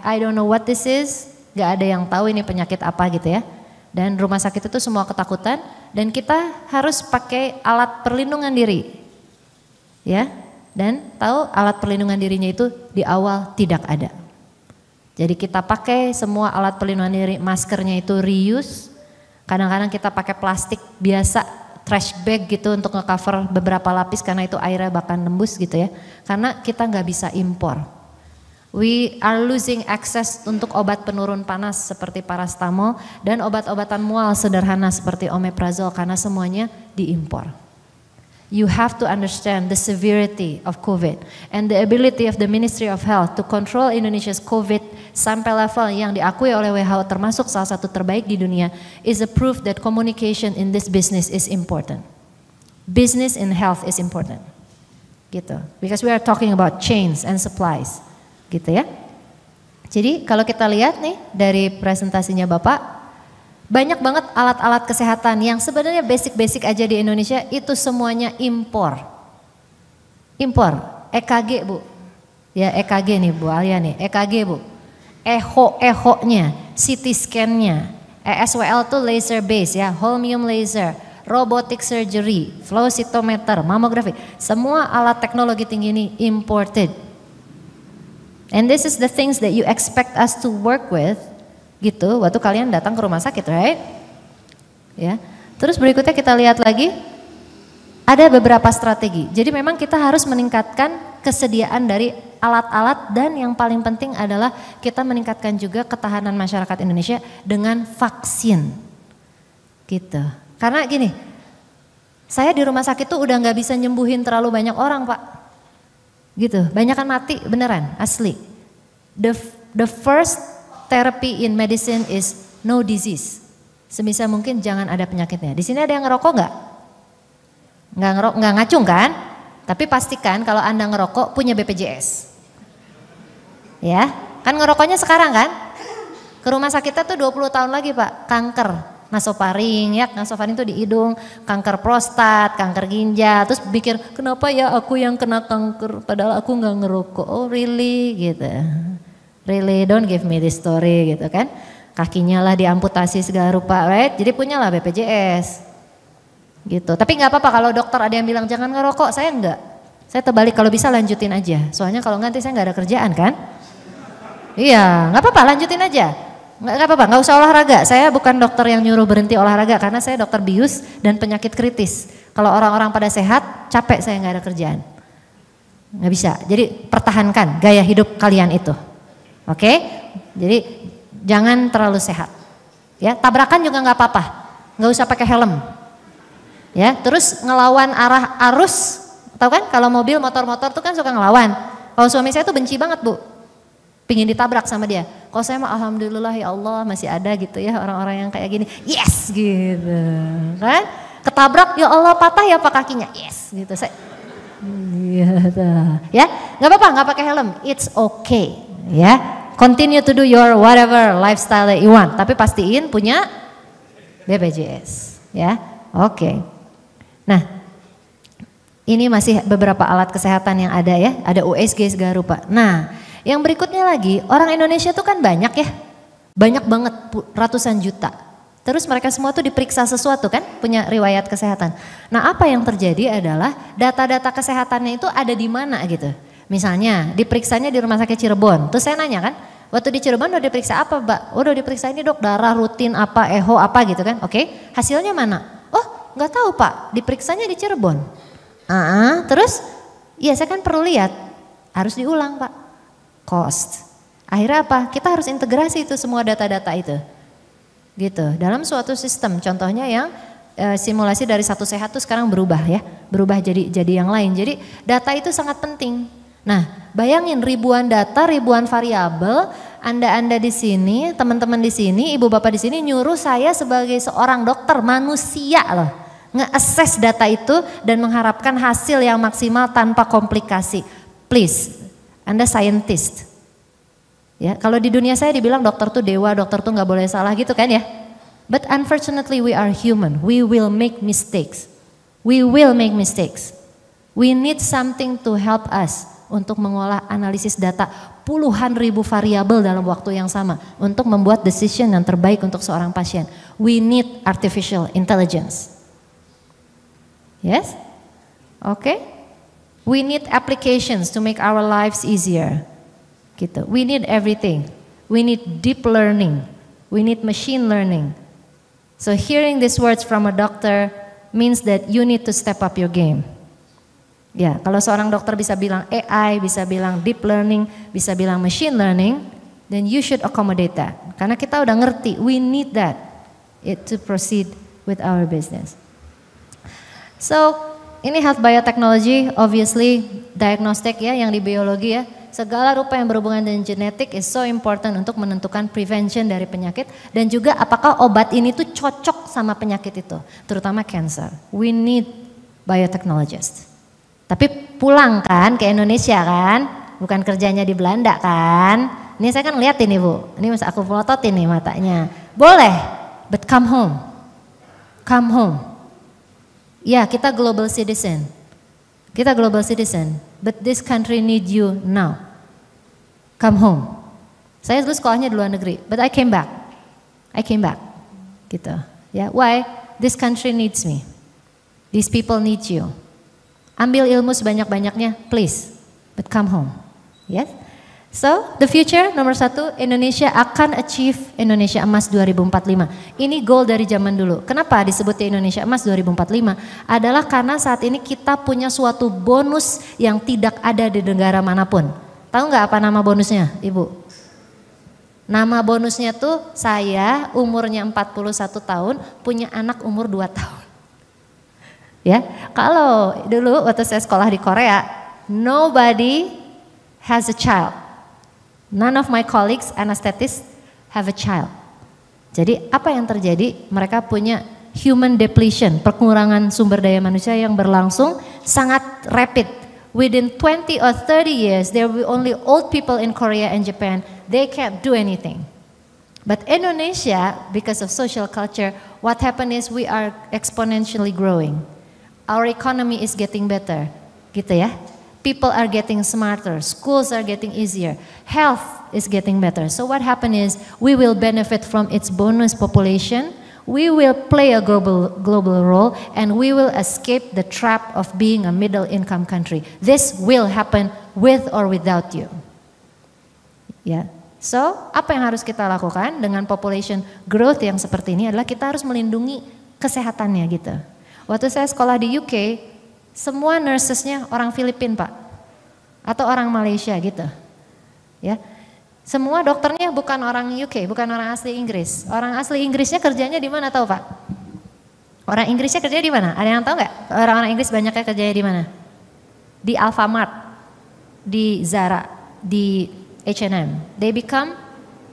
I don't know what this is. Gak ada yang tahu ini penyakit apa gitu ya. Dan rumah sakit itu semua ketakutan dan kita harus pakai alat perlindungan diri. Ya. Dan tahu alat perlindungan dirinya itu di awal tidak ada. Jadi kita pakai semua alat perlindungan diri, maskernya itu reuse. Kadang-kadang kita pakai plastik biasa, trash bag gitu untuk nge-cover beberapa lapis karena itu airnya bahkan nembus gitu ya. Karena kita nggak bisa impor. We are losing access untuk obat penurun panas seperti paracetamol dan obat-obatan mual sederhana seperti omeprazol karena semuanya diimpor. You have to understand the severity of COVID and the ability of the Ministry of Health to control Indonesia's COVID sampai level yang diakui oleh WHO termasuk salah satu terbaik di dunia is a proof that communication in this business is important. Business in health is important. Gitu. Because we are talking about chains and supplies. Gitu ya. Jadi kalau kita lihat nih dari presentasinya Bapak, banyak banget alat-alat kesehatan yang sebenarnya basic-basic aja di Indonesia itu semuanya impor. Impor, EKG Bu. Ya EKG nih Bu Alia nih, EKG Bu. Echo-nya, CT scan-nya, ESWL tuh laser base ya, holmium laser, robotic surgery, flow cytometer, mamografi. Semua alat teknologi tinggi ini imported. And this is the things that you expect us to work with, gitu, waktu kalian datang ke rumah sakit, right? Ya. Terus berikutnya kita lihat lagi, ada beberapa strategi. Jadi memang kita harus meningkatkan kesediaan dari alat-alat dan yang paling penting adalah kita meningkatkan juga ketahanan masyarakat Indonesia dengan vaksin. Gitu. Karena gini, saya di rumah sakit tuh udah nggak bisa nyembuhin terlalu banyak orang, Pak. Gitu, banyakan mati beneran, asli. The first therapy in medicine is no disease. Sebisa mungkin jangan ada penyakitnya. Di sini ada yang ngerokok nggak? Nggak ngacung kan? Tapi pastikan kalau Anda ngerokok punya BPJS. Ya, kan ngerokoknya sekarang kan? Ke rumah sakitnya tuh 20 tahun lagi Pak, kanker, nasofaring ya, nasofaring itu di hidung, kanker prostat, kanker ginjal, terus pikir kenapa ya aku yang kena kanker padahal aku nggak ngerokok, oh really gitu. Really don't give me this story gitu kan. Kakinya lah diamputasi segala rupa, right? Jadi punyalah BPJS. Gitu. Tapi nggak apa-apa kalau dokter ada yang bilang jangan ngerokok, saya enggak. Saya terbalik kalau bisa lanjutin aja. Soalnya kalau nanti saya nggak ada kerjaan kan. Iya, nggak apa-apa lanjutin aja. Nggak apa-apa, nggak usah olahraga. Saya bukan dokter yang nyuruh berhenti olahraga karena saya dokter bius dan penyakit kritis. Kalau orang-orang pada sehat, capek saya nggak ada kerjaan. Nggak bisa. Jadi pertahankan gaya hidup kalian itu. Oke? Jadi jangan terlalu sehat. Ya, tabrakan juga nggak apa-apa. Nggak usah pakai helm. Ya, terus ngelawan arah arus, tahu kan? Kalau mobil, motor-motor tuh kan suka ngelawan. Kalau suami saya tuh benci banget Bu, pingin ditabrak sama dia. Kalau saya mah alhamdulillah ya Allah masih ada gitu ya orang-orang yang kayak gini, yes gitu, kan? Ketabrak ya Allah patah ya pak kakinya, yes gitu. Saya, ya nggak apa-apa, nggak pakai helm, it's okay, ya. Continue to do your whatever lifestyle that you want, tapi pastiin punya BPJS, ya. Oke. Nah, ini masih beberapa alat kesehatan yang ada ya, ada USG segala rupa. Nah, yang berikutnya lagi, orang Indonesia tuh kan banyak ya, banyak banget ratusan juta. Terus mereka semua tuh diperiksa sesuatu kan, punya riwayat kesehatan. Nah, apa yang terjadi adalah data-data kesehatannya itu ada di mana gitu. Misalnya, diperiksanya di rumah sakit Cirebon. Terus saya nanya kan, waktu di Cirebon udah diperiksa apa Mbak? Oh, udah diperiksa ini dok, darah rutin apa, eho apa gitu kan. Oke, hasilnya mana? Oh, nggak tahu Pak, diperiksanya di Cirebon. Terus, ya saya kan perlu lihat, harus diulang Pak. Cost. Akhirnya apa? Kita harus integrasi itu semua data-data itu. Gitu, dalam suatu sistem. Contohnya yang simulasi dari satu sehat itu sekarang berubah ya. Berubah jadi yang lain. Jadi data itu sangat penting. Nah, bayangin ribuan data, ribuan variabel, Anda di sini, teman-teman di sini, ibu bapak di sini nyuruh saya sebagai seorang dokter manusia loh, nge-assess data itu dan mengharapkan hasil yang maksimal tanpa komplikasi. Please, Anda scientist. Ya, kalau di dunia saya dibilang dokter tuh dewa, dokter tuh nggak boleh salah gitu kan ya. But unfortunately we are human. We will make mistakes. We will make mistakes. We need something to help us untuk mengolah analisis data puluhan ribu variabel dalam waktu yang sama untuk membuat decision yang terbaik untuk seorang pasien. We need artificial intelligence. Yes? Okay? We need applications to make our lives easier. Gitu. We need everything. We need deep learning. We need machine learning. So hearing these words from a doctor means that you need to step up your game. Ya, kalau seorang dokter bisa bilang AI, bisa bilang deep learning, bisa bilang machine learning, then you should accommodate that. Karena kita udah ngerti, we need that to proceed with our business. So, ini health biotechnology, obviously diagnostic ya, yang di biologi ya. Segala rupa yang berhubungan dengan genetik is so important untuk menentukan prevention dari penyakit dan juga apakah obat ini tuh cocok sama penyakit itu, terutama cancer. We need biotechnologists. Tapi pulang kan ke Indonesia kan, bukan kerjanya di Belanda kan. Ini saya kan lihat ini Bu, ini mas aku pelototin nih matanya. Boleh, but come home. Come home. Ya kita global citizen. Kita global citizen, but this country need you now. Come home. Saya dulu sekolahnya di luar negeri, but I came back. I came back. Gitu. Ya, why? This country needs me. These people need you. Ambil ilmu sebanyak-banyaknya, please, but come home. Yes? So, the future nomor 1, Indonesia akan achieve Indonesia Emas 2045. Ini goal dari zaman dulu. Kenapa disebutnya Indonesia Emas 2045? Adalah karena saat ini kita punya suatu bonus yang tidak ada di negara manapun. Tahu nggak apa nama bonusnya, Ibu? Nama bonusnya tuh saya umurnya 41 tahun, punya anak umur 2 tahun. Ya, kalau dulu waktu saya sekolah di Korea, nobody has a child. None of my colleagues anesthetists have a child. Jadi apa yang terjadi? Mereka punya human depletion, pengurangan sumber daya manusia yang berlangsung sangat rapid. Within 20 or 30 years, there will be only old people in Korea and Japan. They can't do anything. But Indonesia, because of social culture, what happened is we are exponentially growing. Our economy is getting better, gitu ya. People are getting smarter, schools are getting easier, health is getting better. So what happened is we will benefit from its bonus population, we will play a global role, and we will escape the trap of being a middle income country. This will happen with or without you. Ya. So, apa yang harus kita lakukan dengan population growth yang seperti ini adalah kita harus melindungi kesehatannya gitu. Waktu saya sekolah di UK, semua nursesnya orang Filipina Pak, atau orang Malaysia gitu, ya. Semua dokternya bukan orang UK, bukan orang asli Inggris. Orang asli Inggrisnya kerjanya di mana tahu Pak? Orang Inggrisnya kerjanya di mana? Ada yang tahu nggak? Orang-orang Inggris banyaknya kerjanya di mana? Di Alfamart, di Zara, di H&M. They become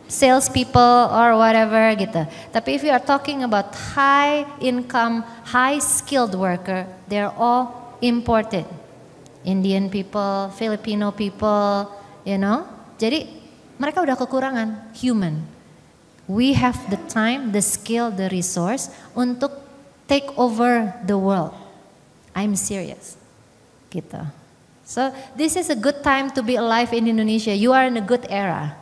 salespeople or whatever gitu. Tapi if you are talking about high income, high skilled worker, they're all imported. Indian people, Filipino people, you know. Jadi mereka udah kekurangan human. We have the time, the skill, the resource untuk take over the world. I'm serious. Gitu. So this is a good time to be alive in Indonesia. You are in a good era.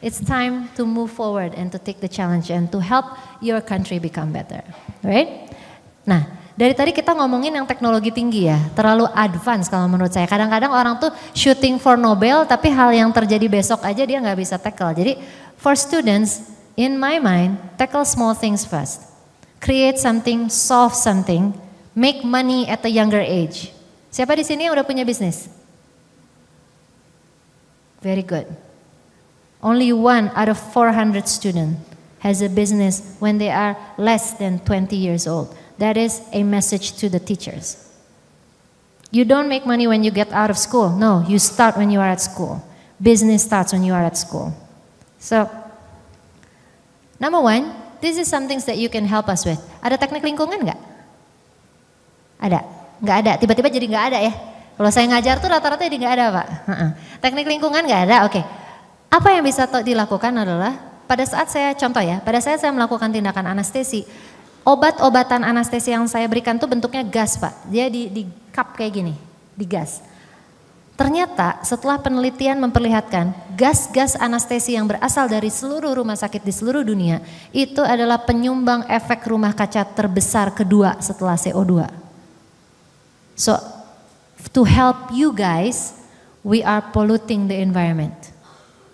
It's time to move forward and to take the challenge and to help your country become better. Right? Nah, dari tadi kita ngomongin yang teknologi tinggi ya, terlalu advance kalau menurut saya. Kadang-kadang orang tuh shooting for Nobel, tapi hal yang terjadi besok aja dia nggak bisa tackle. Jadi for students, in my mind, tackle small things first. Create something, solve something, make money at a younger age. Siapa di sini yang udah punya bisnis? Very good. Only 1 out of 400 students has a business when they are less than 20 years old. That is a message to the teachers. You don't make money when you get out of school. No, you start when you are at school. Business starts when you are at school. So, number 1, this is some things that you can help us with. Ada teknik lingkungan nggak? Ada? Nggak ada. Tiba-tiba jadi nggak ada ya? Kalau saya ngajar tuh rata-rata jadi nggak ada Pak. Teknik lingkungan nggak ada, oke. Apa yang bisa dilakukan adalah pada saat saya contoh ya, pada saat saya melakukan tindakan anestesi, obat-obatan anestesi yang saya berikan tuh bentuknya gas Pak. Dia di cup kayak gini, di gas. Ternyata setelah penelitian memperlihatkan gas-gas anestesi yang berasal dari seluruh rumah sakit di seluruh dunia itu adalah penyumbang efek rumah kaca terbesar kedua setelah CO2. So to help you guys, we are polluting the environment.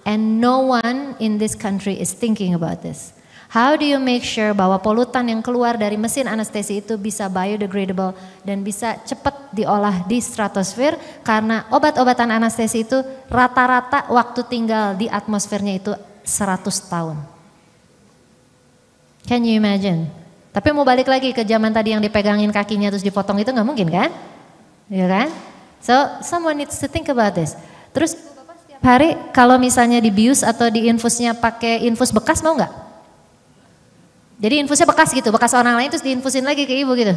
And no one in this country is thinking about this. How do you make sure bahwa polutan yang keluar dari mesin anestesi itu bisa biodegradable dan bisa cepat diolah di stratosfer, karena obat-obatan anestesi itu rata-rata waktu tinggal di atmosfernya itu 100 tahun. Can you imagine? Tapi mau balik lagi ke zaman tadi yang dipegangin kakinya terus dipotong itu nggak mungkin kan? Ya kan? So someone needs to think about this. Terus setiap hari kalau misalnya dibius atau diinfusnya pakai infus bekas mau nggak? Jadi infusnya bekas gitu, bekas orang lain terus diinfusin lagi ke ibu gitu.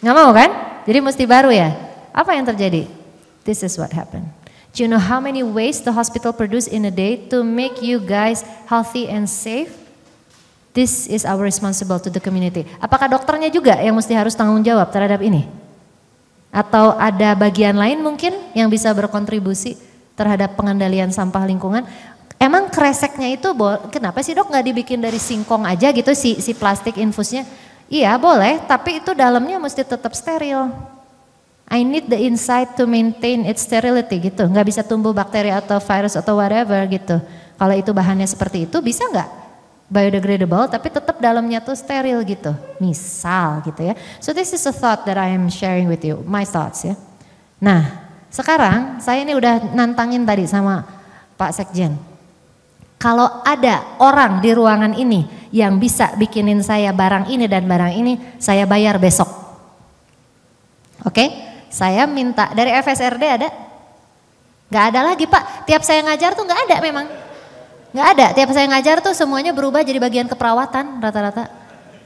Nggak mau kan? Jadi mesti baru ya. Apa yang terjadi? This is what happened. Do you know how many waste the hospital produce in a day to make you guys healthy and safe? This is our responsible to the community. Apakah dokternya juga yang mesti harus tanggung jawab terhadap ini? Atau ada bagian lain mungkin yang bisa berkontribusi terhadap pengendalian sampah lingkungan? Emang kreseknya itu kenapa sih dok nggak dibikin dari singkong aja gitu si plastik infusnya? Iya boleh, tapi itu dalamnya mesti tetap steril. I need the inside to maintain its sterility gitu. Nggak bisa tumbuh bakteri atau virus atau whatever gitu. Kalau itu bahannya seperti itu bisa nggak biodegradable tapi tetap dalamnya tuh steril gitu. Misal gitu ya. So this is a thought that I am sharing with you, my thoughts ya. Nah sekarang saya ini udah nantangin tadi sama Pak Sekjen. Kalau ada orang di ruangan ini yang bisa bikinin saya barang ini dan barang ini, saya bayar besok. Oke, saya minta dari FSRD ada? Gak ada lagi Pak, tiap saya ngajar tuh gak ada memang. Gak ada, tiap saya ngajar tuh semuanya berubah jadi bagian keperawatan rata-rata.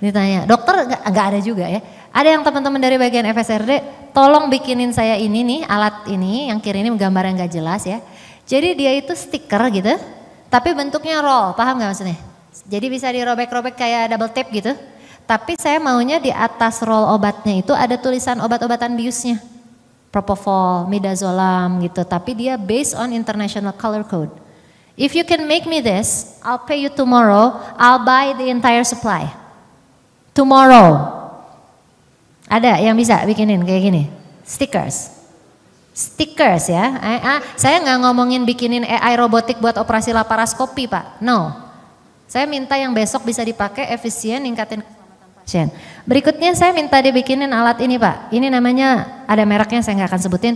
Ditanya, dokter gak ada juga ya. Ada yang teman-teman dari bagian FSRD, tolong bikinin saya ini nih, alat ini, yang kiri ini gambarnya gak jelas ya. Jadi dia itu stiker gitu. Tapi bentuknya roll, paham gak maksudnya? Jadi bisa dirobek-robek kayak double tape gitu. Tapi saya maunya di atas roll obatnya itu ada tulisan obat-obatan biusnya. Propofol, midazolam gitu. Tapi dia based on international color code. If you can make me this, I'll pay you tomorrow. I'll buy the entire supply. Tomorrow. Ada yang bisa bikinin kayak gini? Stickers. Stickers ya, saya nggak ngomongin bikinin AI robotik buat operasi laparoskopi Pak, no. Saya minta yang besok bisa dipakai efisien, ningkatin keselamatan pasien. Berikutnya saya minta dibikinin alat ini Pak, ini namanya ada mereknya saya nggak akan sebutin,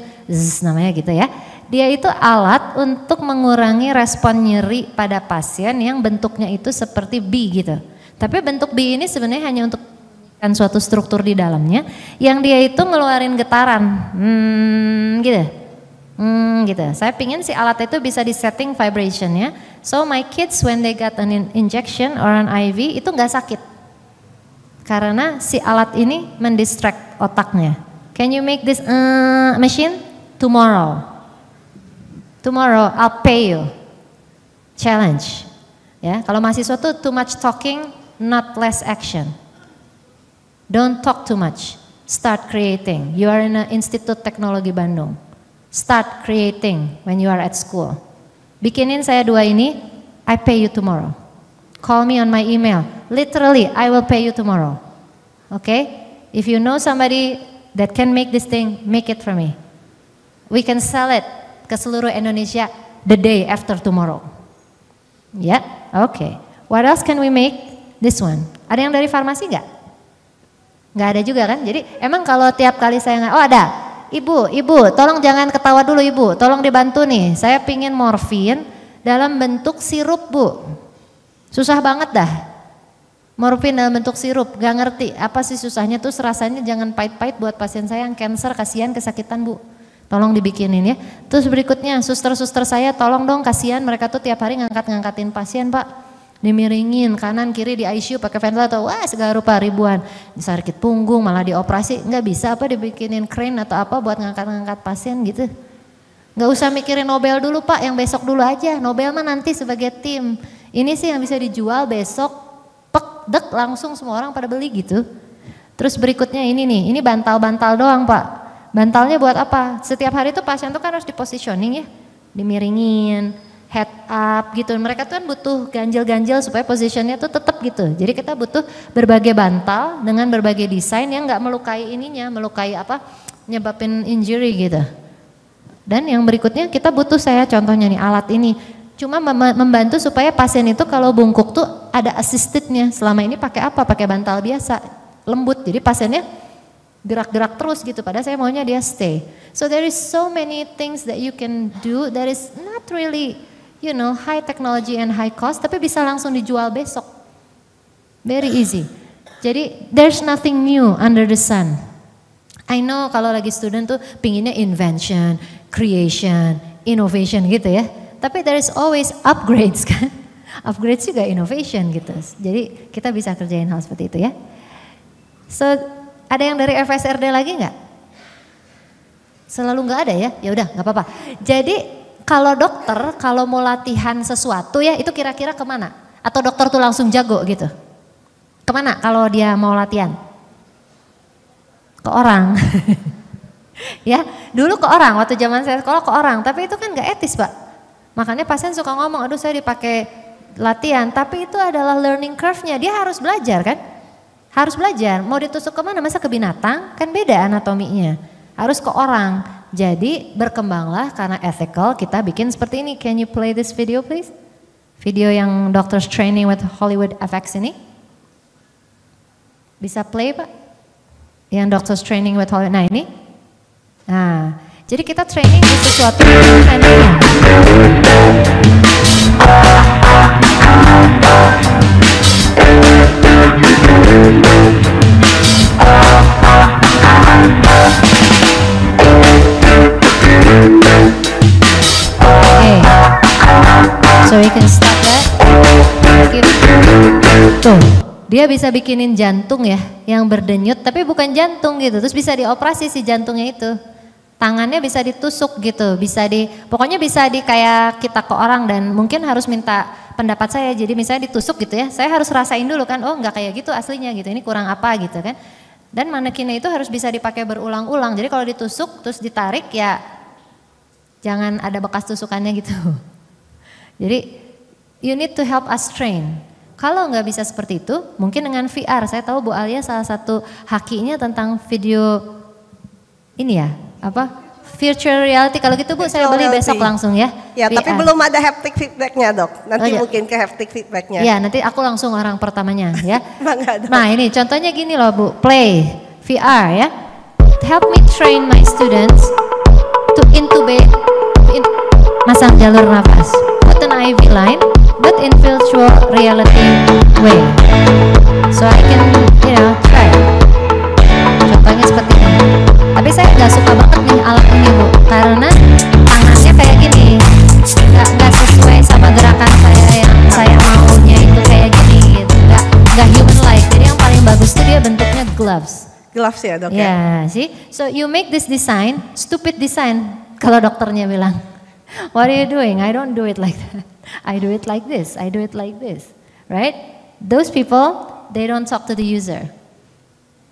namanya gitu ya. Dia itu alat untuk mengurangi respon nyeri pada pasien yang bentuknya itu seperti B gitu. Tapi bentuk B ini sebenarnya hanya untuk kan suatu struktur di dalamnya yang dia itu ngeluarin getaran gitu gitu. Saya pingin si alat itu bisa di setting vibrationnya, so my kids when they got an injection or an IV itu nggak sakit karena si alat ini mendistract otaknya. Can you make this machine tomorrow? Tomorrow I'll pay you. Challenge ya. Kalau mahasiswa tuh too much talking, not less action. Don't talk too much, start creating. You are in an Institut Teknologi Bandung. Start creating when you are at school. Bikinin saya dua ini, I pay you tomorrow. Call me on my email, literally I will pay you tomorrow. Okay? If you know somebody that can make this thing, make it for me. We can sell it ke seluruh Indonesia the day after tomorrow. Ya, yeah? Okay. What else can we make? This one. Ada yang dari farmasi nggak? Nggak ada juga kan, jadi emang kalau tiap kali saya oh ada, ibu, tolong jangan ketawa dulu ibu, tolong dibantu nih, saya pingin morfin dalam bentuk sirup bu, susah banget dah, morfin dalam bentuk sirup, gak ngerti apa sih susahnya tuh, rasanya jangan pahit-pahit buat pasien saya yang cancer, kasihan kesakitan bu, tolong dibikinin ya. Terus berikutnya suster-suster saya tolong dong, kasihan mereka tuh tiap hari ngangkatin pasien pak. Dimiringin kanan kiri di ICU pakai ventilator, wah segala rupa ribuan, sakit punggung malah dioperasi, nggak bisa apa dibikinin crane atau apa buat ngangkat-ngangkat pasien gitu. Nggak usah mikirin Nobel dulu pak, yang besok dulu aja, Nobel mah nanti sebagai tim. Ini sih yang bisa dijual besok, pek dek langsung semua orang pada beli gitu. Terus berikutnya ini nih, ini bantal-bantal doang pak. Bantalnya buat apa? Setiap hari tuh pasien tuh kan harus dipositioning ya, dimiringin. Head up gitu, mereka tuh kan butuh ganjil-ganjil supaya positionnya tuh tetap gitu. Jadi kita butuh berbagai bantal dengan berbagai desain yang nggak melukai ininya, melukai apa, nyebabin injury gitu. Dan yang berikutnya kita butuh saya contohnya nih alat ini, cuma membantu supaya pasien itu kalau bungkuk tuh ada assistednya. Selama ini pakai apa? Pakai bantal biasa, lembut. Jadi pasiennya gerak-gerak terus gitu. Padahal saya maunya dia stay. So there is so many things that you can do that is not really you know, high technology and high cost, tapi bisa langsung dijual besok. Very easy. Jadi, there's nothing new under the sun. I know kalau lagi student tuh pinginnya invention, creation, innovation gitu ya. Tapi there is always upgrades kan. Upgrades juga innovation gitu. Jadi, kita bisa kerjain hal seperti itu ya. So, ada yang dari FSRD lagi nggak? Selalu nggak ada ya? Ya udah, nggak apa-apa. Jadi, kalau dokter, kalau mau latihan sesuatu ya itu kira-kira kemana? Atau dokter tuh langsung jago gitu? Kemana kalau dia mau latihan? Ke orang. Ya, dulu ke orang, waktu zaman saya sekolah ke orang, tapi itu kan gak etis pak. Makanya pasien suka ngomong, aduh saya dipakai latihan, tapi itu adalah learning curve-nya, dia harus belajar kan? Harus belajar, mau ditusuk kemana, masa ke binatang? Kan beda anatominya. harus ke orang. Jadi berkembanglah karena ethical kita bikin seperti ini. Can you play this video please? Video yang Doctors Training with Hollywood FX ini. Bisa play Pak? Yang Doctors Training with Hollywood, nah ini. Nah, jadi kita training di sesuatu yang familiar. So we can stop that. Tuh, dia bisa bikinin jantung ya, yang berdenyut, tapi bukan jantung gitu. Terus bisa dioperasi si jantungnya itu. Tangannya bisa ditusuk gitu, pokoknya bisa kayak kita ke orang dan mungkin harus minta pendapat saya. Jadi misalnya ditusuk gitu ya, saya harus rasain dulu kan, oh nggak kayak gitu aslinya gitu, ini kurang apa gitu kan. Dan manekinnya itu harus bisa dipakai berulang-ulang. Jadi kalau ditusuk terus ditarik ya, jangan ada bekas tusukannya gitu. Jadi you need to help us train. Kalau nggak bisa seperti itu, mungkin dengan VR. Saya tahu Bu Alia salah satu hakinya tentang video ini ya, apa? Virtual reality. Kalau gitu Bu, saya beli besok langsung ya. Ya, VR. Tapi belum ada haptic feedbacknya Dok. Nanti mungkin ke haptic feedbacknya. Ya, nanti aku langsung orang pertamanya ya. Nah ini contohnya gini loh Bu, play VR ya. Help me train my students to intubate, masang jalur nafas. Put an IV line, but in virtual reality way. So I can, try. Contohnya seperti ini. Tapi saya nggak suka banget nih alat ini Bu, karena tangannya kayak gini, nggak sesuai sama gerakan saya yang saya maunya itu kayak gini, gitu. Nggak human like. Jadi yang paling bagus tuh dia bentuknya gloves. Gloves ya Dok? Ya, see, so you make this design, stupid design. Kalau dokternya bilang, what are you doing? I don't do it like that. I do it like this. I do it like this. Right? Those people, they don't talk to the user.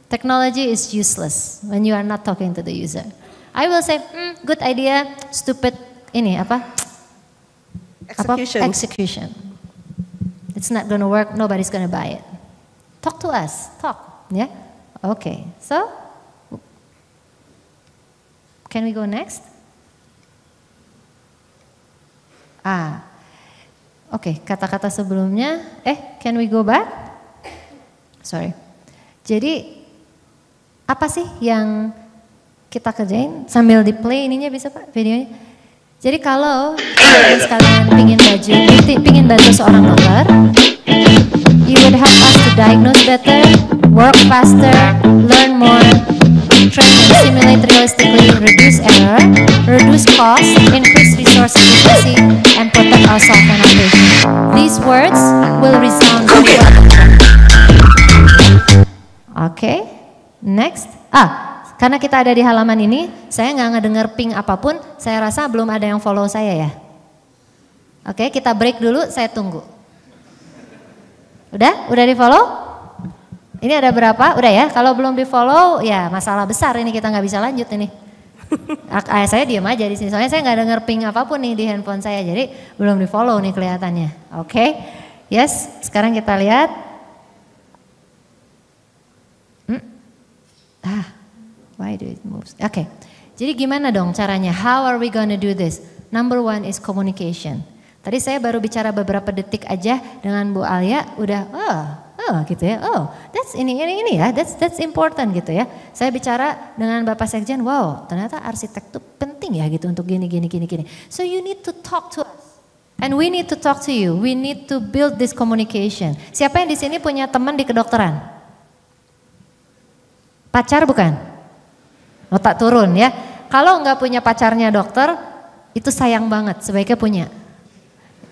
Technology is useless when you are not talking to the user. I will say, good idea, stupid ini apa? Execution. Execution. It's not gonna work, nobody's gonna buy it. Talk to us, talk, yeah? Okay, so, can we go next? Oke, kata-kata sebelumnya, can we go back? Sorry. Jadi, apa sih yang kita kerjain sambil di play ininya bisa Pak videonya? Jadi kalau sekalian pingin bantu seorang dokter, you would help us to diagnose better, work faster, learn more, train and simulate realistically, reduce error, reduce cost, increase resource efficiency, and protect ourselves and our patients. These words will resound very well. Okay, next. Karena kita ada di halaman ini, saya nggak ngedenger ping apapun, saya rasa belum ada yang follow saya ya. Oke, kita break dulu, saya tunggu. Udah di follow? Ini ada berapa? Udah ya, kalau belum di follow ya masalah besar ini, kita nggak bisa lanjut ini. Saya diam aja di sini, soalnya saya nggak denger ping apapun nih di handphone saya, jadi belum di follow nih kelihatannya. Oke, yes, sekarang kita lihat. Why do it moves? Oke, jadi gimana dong caranya? How are we gonna do this? Number one is communication. Tadi saya baru bicara beberapa detik aja dengan Bu Alia, udah gitu ya. That's ini ya, that's important gitu ya. Saya bicara dengan Bapak Sekjen, wow, ternyata arsitek itu penting ya gitu untuk gini. So you need to talk to us. And we need to talk to you. We need to build this communication. Siapa yang di sini punya teman di kedokteran? Pacar bukan? Tak turun ya. Kalau nggak punya pacarnya dokter, itu sayang banget, sebaiknya punya.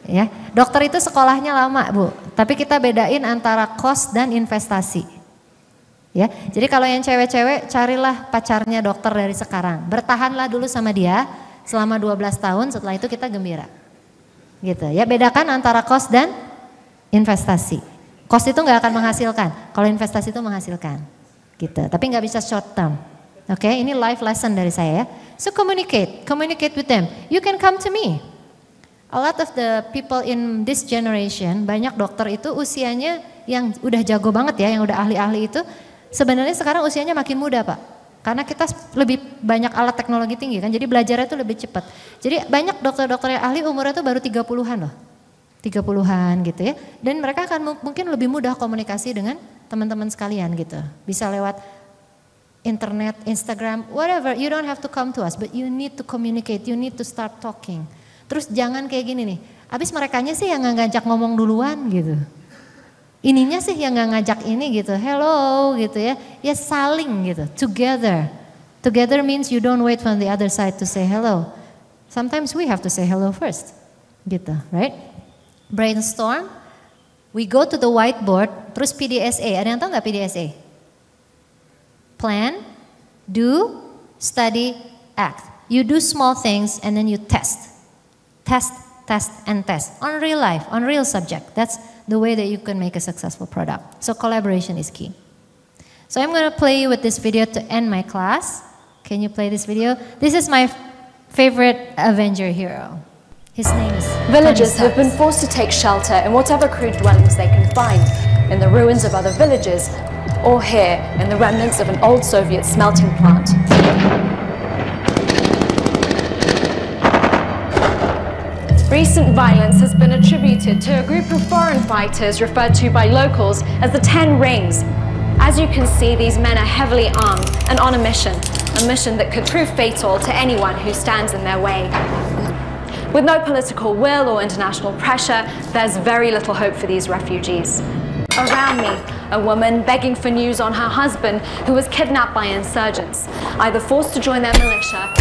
Ya, dokter itu sekolahnya lama Bu, tapi kita bedain antara cost dan investasi. Ya, jadi kalau yang cewek-cewek carilah pacarnya dokter dari sekarang, bertahanlah dulu sama dia selama 12 tahun, setelah itu kita gembira. Gitu ya, bedakan antara cost dan investasi. Cost itu nggak akan menghasilkan, kalau investasi itu menghasilkan. Gitu, tapi nggak bisa short term. Oke, ini life lesson dari saya ya. So communicate with them. You can come to me. A lot of the people in this generation, banyak dokter itu usianya yang udah jago banget ya, yang udah ahli-ahli itu, sebenarnya sekarang usianya makin muda Pak. Karena kita lebih banyak alat teknologi tinggi kan, jadi belajarnya itu lebih cepat. Jadi banyak dokter-dokter yang ahli umurnya itu baru 30-an loh. 30-an gitu ya. Dan mereka akan mungkin lebih mudah komunikasi dengan teman-teman sekalian gitu. Bisa lewat internet, Instagram, whatever. You don't have to come to us, but you need to communicate, you need to start talking. Terus jangan kayak gini nih, abis merekanya sih yang ngajak ngomong duluan gitu. Ininya sih yang gak ngajak ini gitu, hello gitu ya. Ya saling gitu, together. Together means you don't wait from the other side to say hello. Sometimes we have to say hello first. Gitu, right? Brainstorm, we go to the whiteboard, terus PDSA. Ada yang tahu gak PDSA? Plan, do, study, act. You do small things and then you test. Test, test, and test. On real life, on real subject. That's the way that you can make a successful product. So collaboration is key. So I'm going to play you with this video to end my class. Can you play this video? This is my favorite Avenger hero. His name is Villagers have been forced to take shelter in whatever crude dwellings they can find, in the ruins of other villages, or here in the remnants of an old Soviet smelting plant. Recent violence has been attributed to a group of foreign fighters referred to by locals as the 10 Rings. As you can see, these men are heavily armed and on a mission that could prove fatal to anyone who stands in their way. With no political will or international pressure, there's very little hope for these refugees. Around me, a woman begging for news on her husband who was kidnapped by insurgents, either forced to join their militia,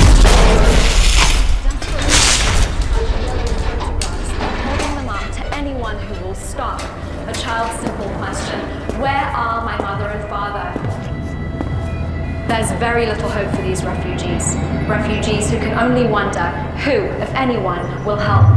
who will stop. A child's simple question, where are my mother and father? There's very little hope for these refugees. Refugees who can only wonder who, if anyone, will help.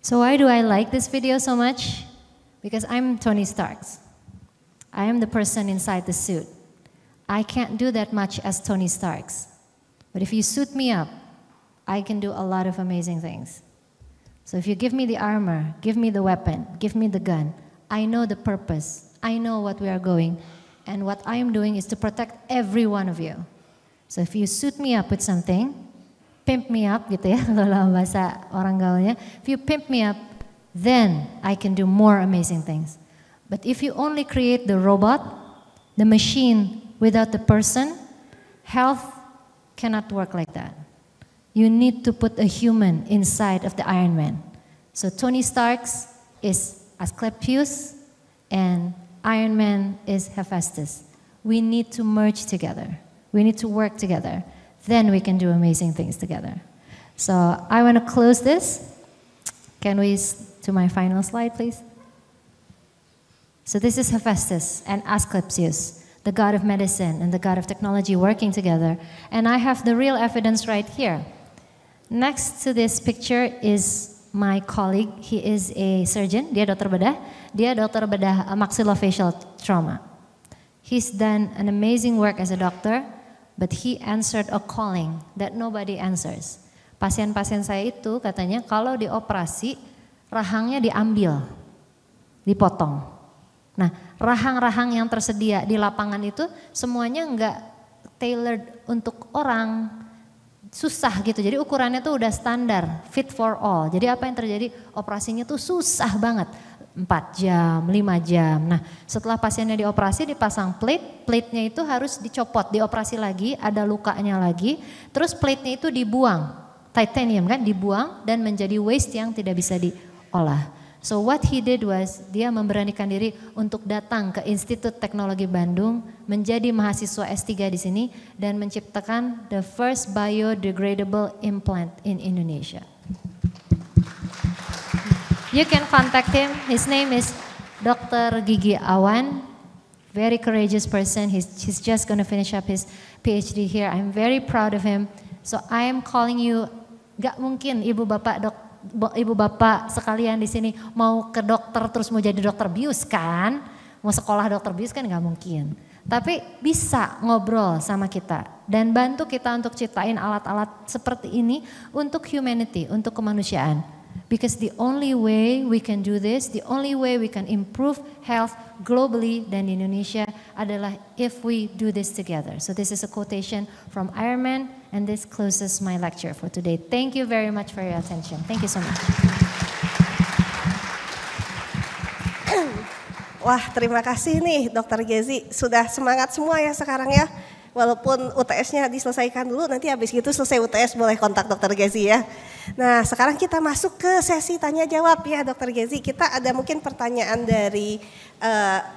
So why do I like this video so much? Because I'm Tony Stark. I am the person inside the suit. I can't do that much as Tony Stark. But if you suit me up, I can do a lot of amazing things. So if you give me the armor, give me the weapon, give me the gun, I know the purpose. I know what we are going. And what I am doing is to protect every one of you. So if you suit me up with something, pimp me up gitu ya, kalau bahasa orang gaulnya. If you pimp me up, then I can do more amazing things. But if you only create the robot, the machine without the person, health cannot work like that. You need to put a human inside of the Iron Man. So Tony Stark is Asclepius and Iron Man is Hephaestus. We need to merge together. We need to work together. Then we can do amazing things together. So I want to close this. Can we, to my final slide, please? So this is Hephaestus and Asclepius, the god of medicine and the god of technology working together. And I have the real evidence right here. Next to this picture is my colleague. He is a surgeon, dia dokter bedah. Dia dokter bedah maxillofacial trauma. He's done an amazing work as a doctor. But he answered a calling that nobody answers. Pasien-pasien saya itu katanya kalau dioperasi rahangnya diambil, dipotong. Nah, rahang-rahang yang tersedia di lapangan itu semuanya enggak tailored untuk orang, susah gitu. Jadi ukurannya tuh udah standar, fit for all. Jadi apa yang terjadi? Operasinya tuh susah banget. 4 jam, 5 jam. Nah setelah pasiennya dioperasi dipasang plate, plate-nya itu harus dicopot, dioperasi lagi, ada lukanya lagi, terus plate-nya itu dibuang, titanium kan dibuang dan menjadi waste yang tidak bisa diolah. So what he did was dia memberanikan diri untuk datang ke Institut Teknologi Bandung, menjadi mahasiswa S3 di sini dan menciptakan the first biodegradable implant in Indonesia. You can contact him. His name is Dr. Gigi Awan. Very courageous person. He's just going to finish up his PhD here. I'm very proud of him. So I am calling you. Gak mungkin ibu bapak sekalian di sini mau ke dokter terus mau jadi dokter bius kan? Mau sekolah dokter bius kan gak mungkin. Tapi bisa ngobrol sama kita dan bantu kita untuk ciptain alat-alat seperti ini untuk humanity, untuk kemanusiaan. Because the only way we can do this, the only way we can improve health globally dan di Indonesia adalah if we do this together. So this is a quotation from Iron Man and this closes my lecture for today. Thank you very much for your attention. Thank you so much. Wah, terima kasih nih Dr. Gezi. Sudah semangat semua ya sekarang ya. Walaupun UTS-nya diselesaikan dulu, nanti habis gitu selesai UTS boleh kontak Dr. Gezi ya. Nah sekarang kita masuk ke sesi tanya jawab ya Dr. Gezi. Kita ada mungkin pertanyaan dari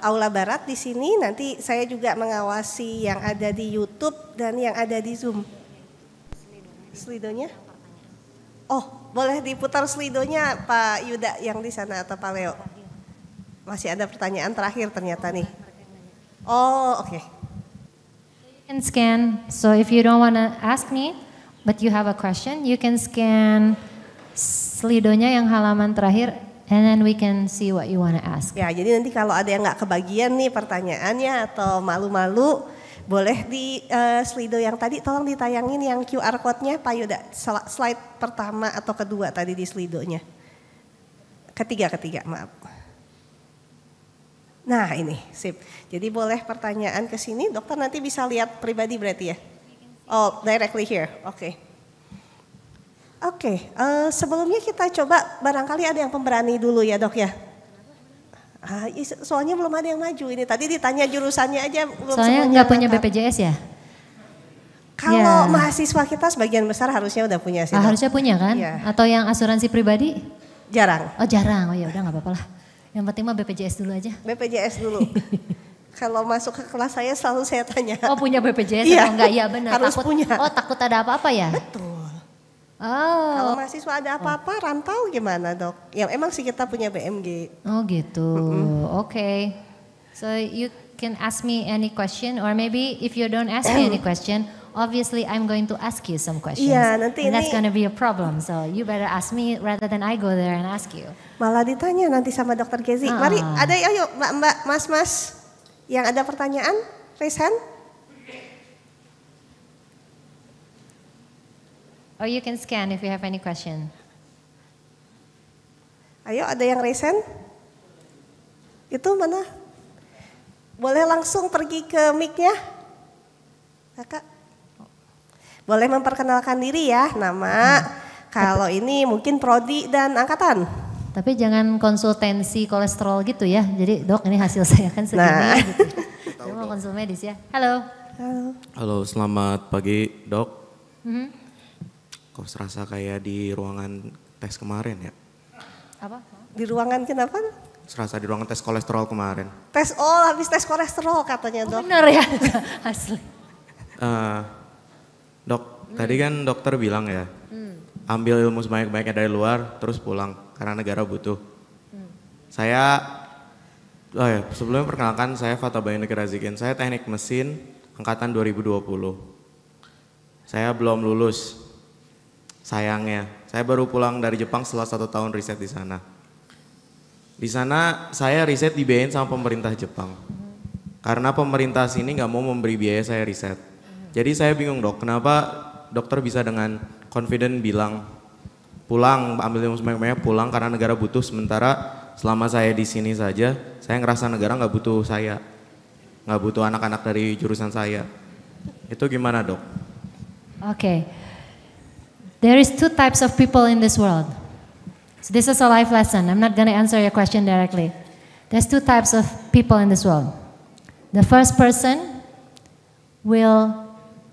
Aula Barat di sini. Nanti saya juga mengawasi yang ada di YouTube dan yang ada di Zoom. Slidonya? Oh boleh diputar slidonya Pak Yuda yang di sana atau Pak Leo? Masih ada pertanyaan terakhir ternyata nih. Oh oke. You can scan, so if you don't want to ask me, but you have a question, you can scan slidonya yang halaman terakhir, and then we can see what you want to ask. Ya, jadi nanti kalau ada yang nggak kebagian nih pertanyaannya atau malu-malu, boleh di slido yang tadi tolong ditayangin yang QR code-nya Pak Yuda, slide pertama atau kedua tadi di slidonya. Ketiga, maaf. Nah ini, sip. Jadi boleh pertanyaan ke sini, dokter nanti bisa lihat pribadi berarti ya? Oh, directly here, oke. Oke, sebelumnya kita coba barangkali ada yang pemberani dulu ya dok ya? Soalnya belum ada yang maju ini, tadi ditanya jurusannya aja. Belum soalnya nggak punya BPJS ya? Kalau mahasiswa kita sebagian besar harusnya udah punya sih. Harusnya punya kan? Ya. Atau yang asuransi pribadi? Jarang. Oh jarang, oh ya udah nggak apa-apa lah. Yang penting mah BPJS dulu aja. BPJS dulu. Kalau masuk ke kelas saya selalu saya tanya. Oh punya BPJS atau enggak? Iya benar. Harus takut, punya. Oh takut ada apa-apa ya? Betul. Oh. Kalau mahasiswa ada apa-apa rantau gimana dok? Ya emang sih kita punya BMG. Oh gitu. Oke. So you can ask me any question or maybe if you don't ask me any question, obviously I'm going to ask you some questions. Iya, nanti and that's gonna be a problem. So you better ask me rather than I go there and ask you. Malah ditanya nanti sama Dokter Gezi. Mari, ada ayo Mbak, Mas yang ada pertanyaan, raise hand. Or you can scan if you have any question. Ayo, ada yang raise hand? Itu mana? Boleh langsung pergi ke mic-nya? Kakak? Boleh memperkenalkan diri ya, nama, kalau ini mungkin prodi dan angkatan. Tapi jangan konsultensi kolesterol gitu ya, jadi dok ini hasil saya kan segini gitu. Saya mau konsul medis ya, halo. Halo, selamat pagi dok. Kok serasa kayak di ruangan tes kemarin ya? Apa? Di ruangan kenapa? Serasa di ruangan tes kolesterol kemarin. Tes, habis tes kolesterol katanya dok. Bener ya, asli. Dok, tadi kan dokter bilang ya, ambil ilmu sebanyak-banyaknya dari luar, terus pulang karena negara butuh. Saya, sebelumnya perkenalkan saya Fata Bayunik Razikin, saya teknik mesin angkatan 2020. Saya belum lulus, sayangnya. Saya baru pulang dari Jepang setelah 1 tahun riset di sana. Di sana saya riset dibiayain sama pemerintah Jepang. Karena pemerintah sini nggak mau memberi biaya saya riset. Jadi saya bingung dok, kenapa dokter bisa dengan confident bilang pulang, ambil ilmu sebanyak-banyaknya pulang karena negara butuh, sementara selama saya di sini saja, saya ngerasa negara nggak butuh saya, nggak butuh anak-anak dari jurusan saya. Itu gimana dok? Okay, there is 2 types of people in this world. So this is a life lesson. I'm not going to answer your question directly. There's two types of people in this world. The first person will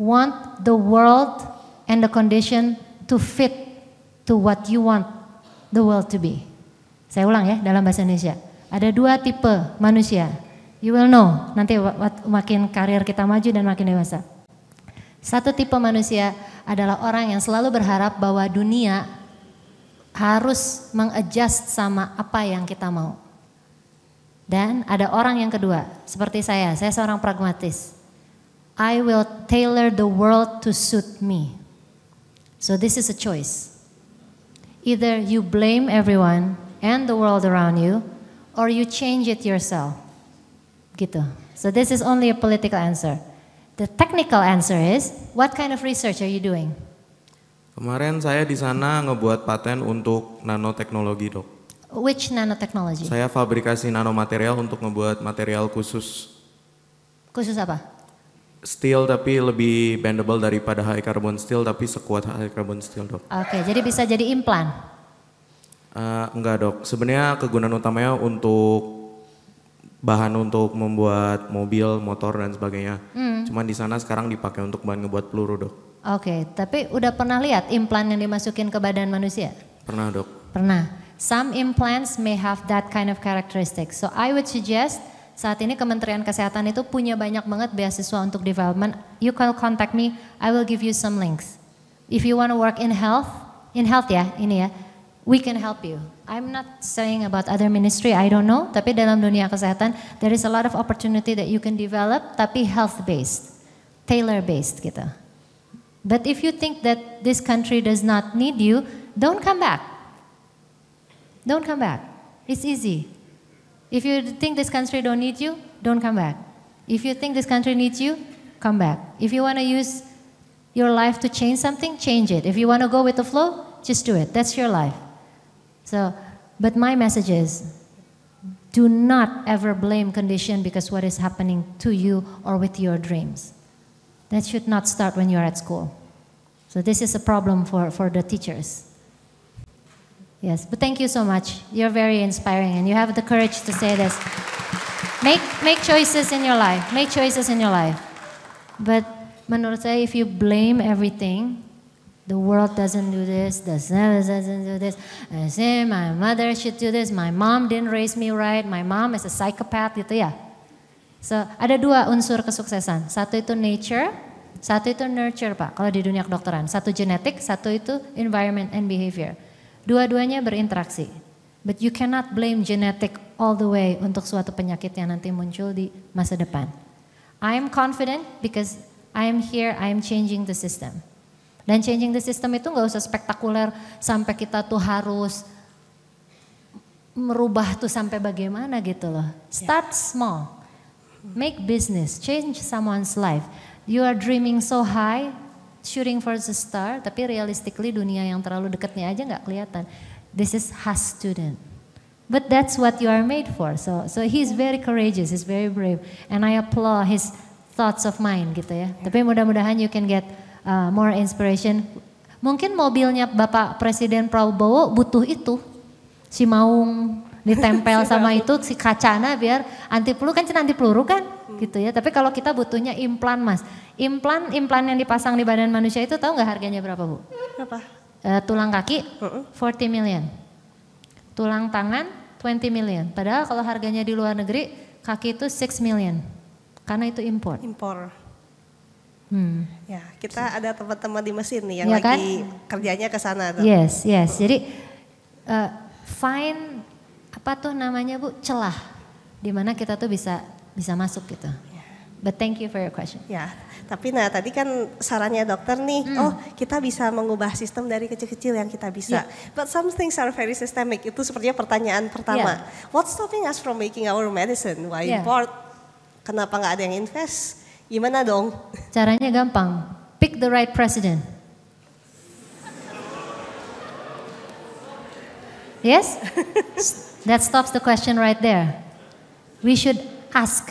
want the world and the condition to fit to what you want the world to be. Saya ulang ya dalam bahasa Indonesia. Ada dua tipe manusia. You will know nanti makin karir kita maju dan makin dewasa. Satu tipe manusia adalah orang yang selalu berharap bahwa dunia harus mengadjust sama apa yang kita mau. Dan ada orang yang kedua, seperti saya seorang pragmatis. I will tailor the world to suit me. So this is a choice. Either you blame everyone and the world around you, or you change it yourself. Gitu. So this is only a political answer. The technical answer is, what kind of research are you doing? Kemarin saya di sana ngebuat paten untuk nanoteknologi, Dok. Which nanotechnology? Saya fabrikasi nanomaterial untuk ngebuat material khusus. Khusus apa? Steel tapi lebih bendable daripada high carbon steel tapi sekuat high carbon steel, Dok. Oke, jadi bisa jadi implan? Enggak, Dok. Sebenarnya kegunaan utamanya untuk bahan untuk membuat mobil, motor dan sebagainya. Cuman di sana sekarang dipakai untuk bahan ngebuat peluru, Dok. Oke, tapi udah pernah lihat implan yang dimasukin ke badan manusia? Pernah, Dok. Pernah. Some implants may have that kind of characteristic. So I would suggest saat ini Kementerian Kesehatan itu punya banyak banget beasiswa untuk development. You can contact me, I will give you some links. If you want to work in health ya, ini ya, we can help you. I'm not saying about other ministry, I don't know. Tapi dalam dunia kesehatan, there is a lot of opportunity that you can develop, tapi health-based, tailor-based gitu. But if you think that this country does not need you, don't come back. Don't come back. It's easy. If you think this country don't need you, don't come back. If you think this country needs you, come back. If you want to use your life to change something, change it. If you want to go with the flow, just do it. That's your life. So, but my message is, do not ever blame condition because what is happening to you or with your dreams. That should not start when you're at school. So this is a problem for the teachers. Yes, but thank you so much. You're very inspiring and you have the courage to say this. Make choices in your life. Make choices in your life. But menurut saya, if you blame everything, the world doesn't do this, doesn't do this. I say my mother should do this, my mom didn't raise me right, my mom is a psychopath gitu ya. So ada dua unsur kesuksesan. Satu itu nature, satu itu nurture Pak, kalau di dunia kedokteran. Satu genetik, satu itu environment and behavior. Dua-duanya berinteraksi. But you cannot blame genetic all the way untuk suatu penyakit yang nanti muncul di masa depan. I'm confident because I am here, I am changing the system. Dan changing the system itu nggak usah spektakuler sampai kita tuh harus merubah tuh sampai bagaimana gitu loh. Start small, make business, change someone's life. You are dreaming so high, shooting for the star, tapi realistically dunia yang terlalu dekatnya aja nggak kelihatan. This is Has student, but that's what you are made for. So he's very courageous, he's very brave, and I applaud his thoughts of mind gitu ya. Tapi mudah-mudahan you can get more inspiration. Mungkin mobilnya Bapak Presiden Prabowo butuh itu, si maung ditempel sama itu si kacana biar anti peluru kan anti peluru kan gitu ya. Tapi kalau kita butuhnya implan Mas, implan yang dipasang di badan manusia itu tahu nggak harganya berapa Bu? Berapa? Tulang kaki 40 million, tulang tangan 20 million. Padahal kalau harganya di luar negeri kaki itu 6 million karena itu import. Ya, kita ada teman-teman di mesin nih yang ya lagi kan? Kerjanya ke sana. Yes. Jadi find apa tuh namanya Bu, celah di mana kita tuh bisa masuk gitu. But thank you for your question. Ya, tapi tadi kan sarannya dokter nih, kita bisa mengubah sistem dari kecil-kecil yang kita bisa. But some things are very systemic. Itu sepertinya pertanyaan pertama. What's stopping us from making our medicine? Why import? Kenapa nggak ada yang invest? Gimana dong? Caranya gampang. Pick the right president. Yes? That stops the question right there. We should ask